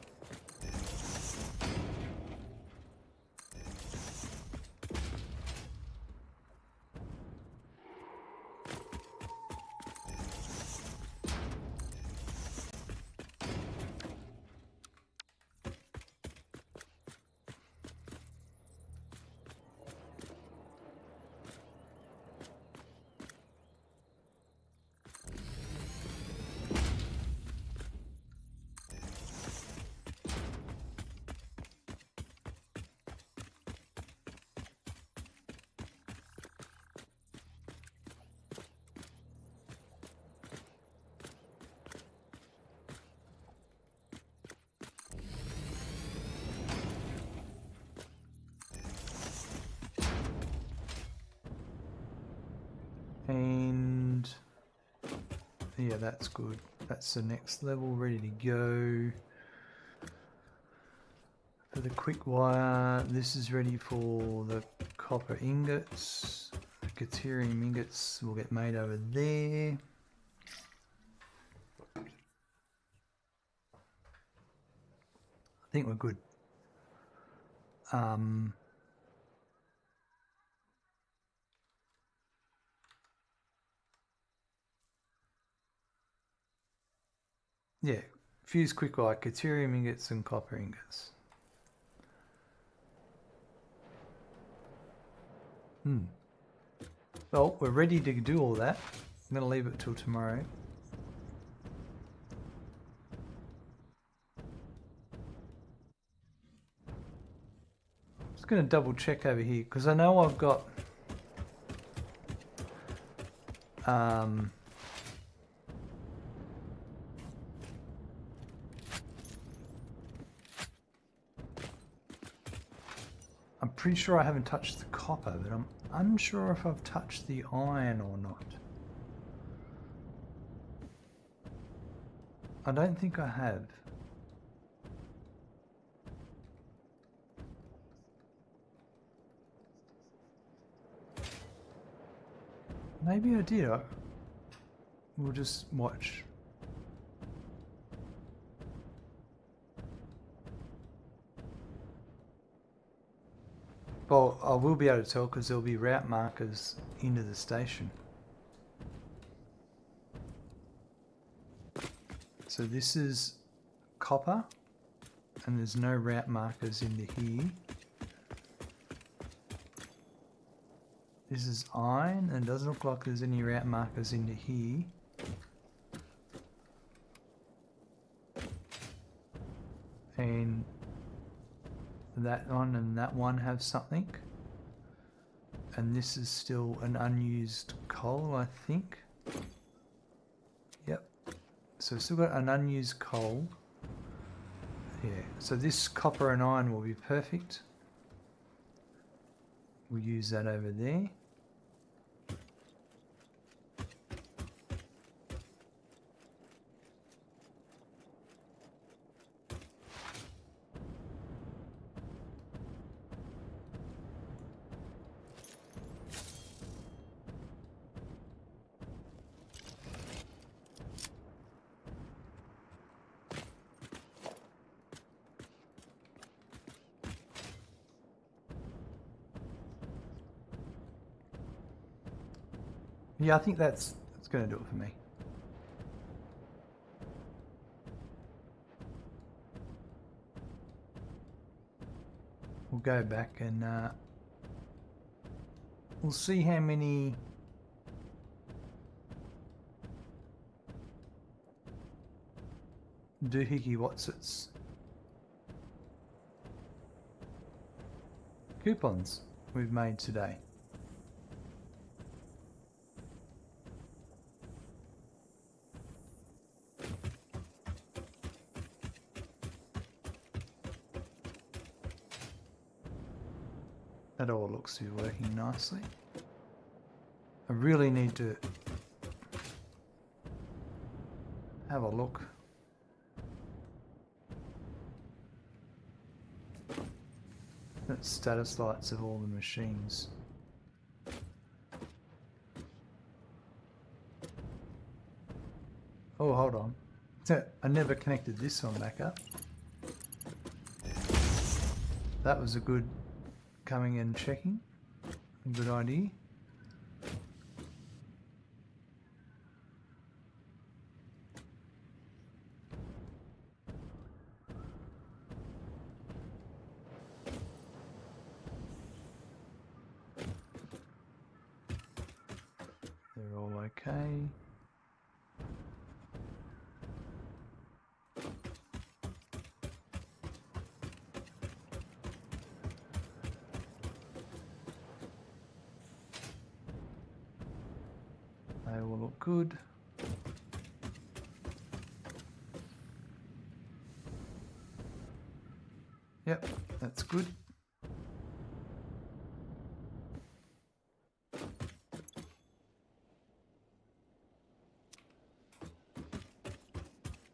And yeah, that's good. That's the next level, ready to go. For the quick wire, this is ready for the copper ingots. The deuterium ingots will get made over there. I think we're good. Yeah, fuse quick wire, deuterium ingots and copper ingots. Well, we're ready to do all that. I'm going to leave it till tomorrow. Just going to double check over here because I know I've got I'm pretty sure I haven't touched the copper, but I'm unsure if I've touched the iron or not. I don't think I have. Maybe I did. We'll just watch. Well, I will be able to tell because there'll be route markers into the station. So this is copper and there's no route markers into here. This is iron and it doesn't look like there's any route markers into here. And that one and that one have something. And this is still an unused coal, I think. Yep. So we've still got an unused coal. Yeah, so this copper and iron will be perfect. We'll use that over there. Yeah, I think that's going to do it for me. We'll go back and we'll see how many doohickey whatsits coupons we've made today. That all looks to be working nicely. I really need to have a look. At status lights of all the machines. Oh, hold on. So I never connected this one back up. That was a good coming and checking. A good idea. They're all okay. They all look good. Yep, that's good.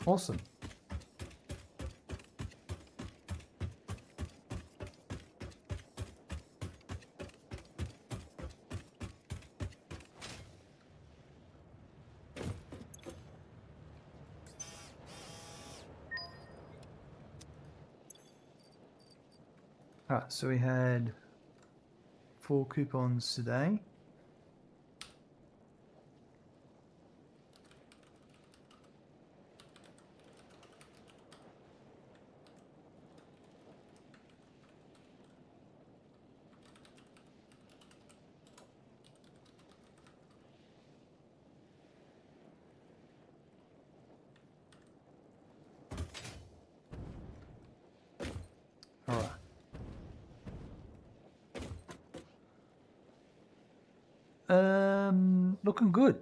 Awesome. Alright, so we had 4 coupons today. Alright. Looking good.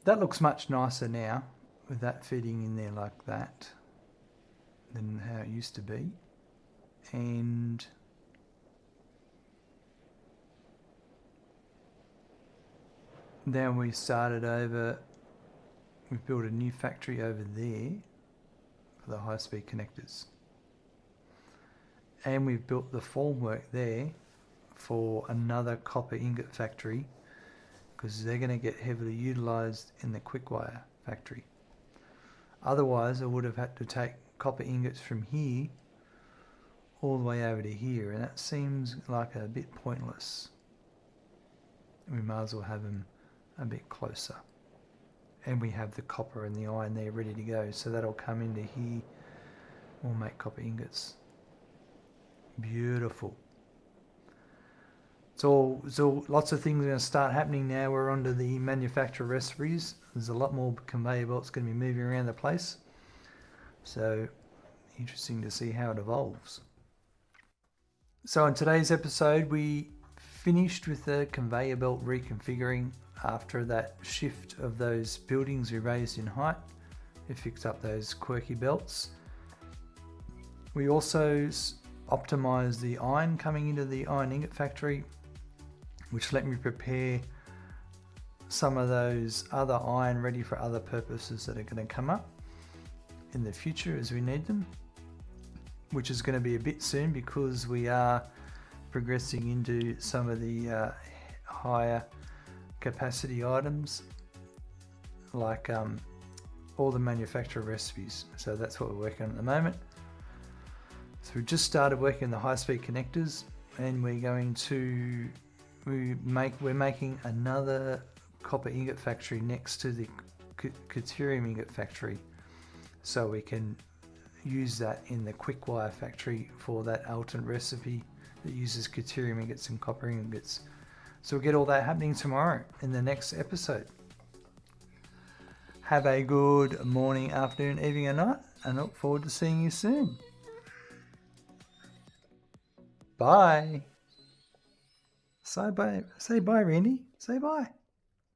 That looks much nicer now with that fitting in there like that than how it used to be. And then we started over, we've built a new factory over there for the high-speed connectors. And we've built the formwork there for another copper ingot factory because they're going to get heavily utilised in the Quickwire factory. Otherwise, I would have had to take copper ingots from here all the way over to here, and that seems like a bit pointless. We might as well have them a bit closer. And we have the copper and the iron there ready to go, so that'll come into here. We'll make copper ingots. Beautiful. So lots of things are going to start happening now. We're onto the manufacturer recipes. There's a lot more conveyor belts going to be moving around the place. So interesting to see how it evolves. So in today's episode, we finished with the conveyor belt reconfiguring after that shift of those buildings we raised in height. We fixed up those quirky belts. We also optimized the iron coming into the iron ingot factory, which let me prepare some of those other iron ready for other purposes that are going to come up in the future as we need them, which is going to be a bit soon because we are progressing into some of the higher capacity items like all the manufacturer recipes. So that's what we're working on at the moment. So we just started working on the high-speed connectors, and we're going to we're making another copper ingot factory next to the deuterium ingot factory, so we can use that in the Quickwire factory for that alternate recipe that uses deuterium ingots and copper ingots. So we'll get all that happening tomorrow in the next episode. Have a good morning, afternoon, evening, and night, and look forward to seeing you soon. Bye. Say bye, Randy. Say bye.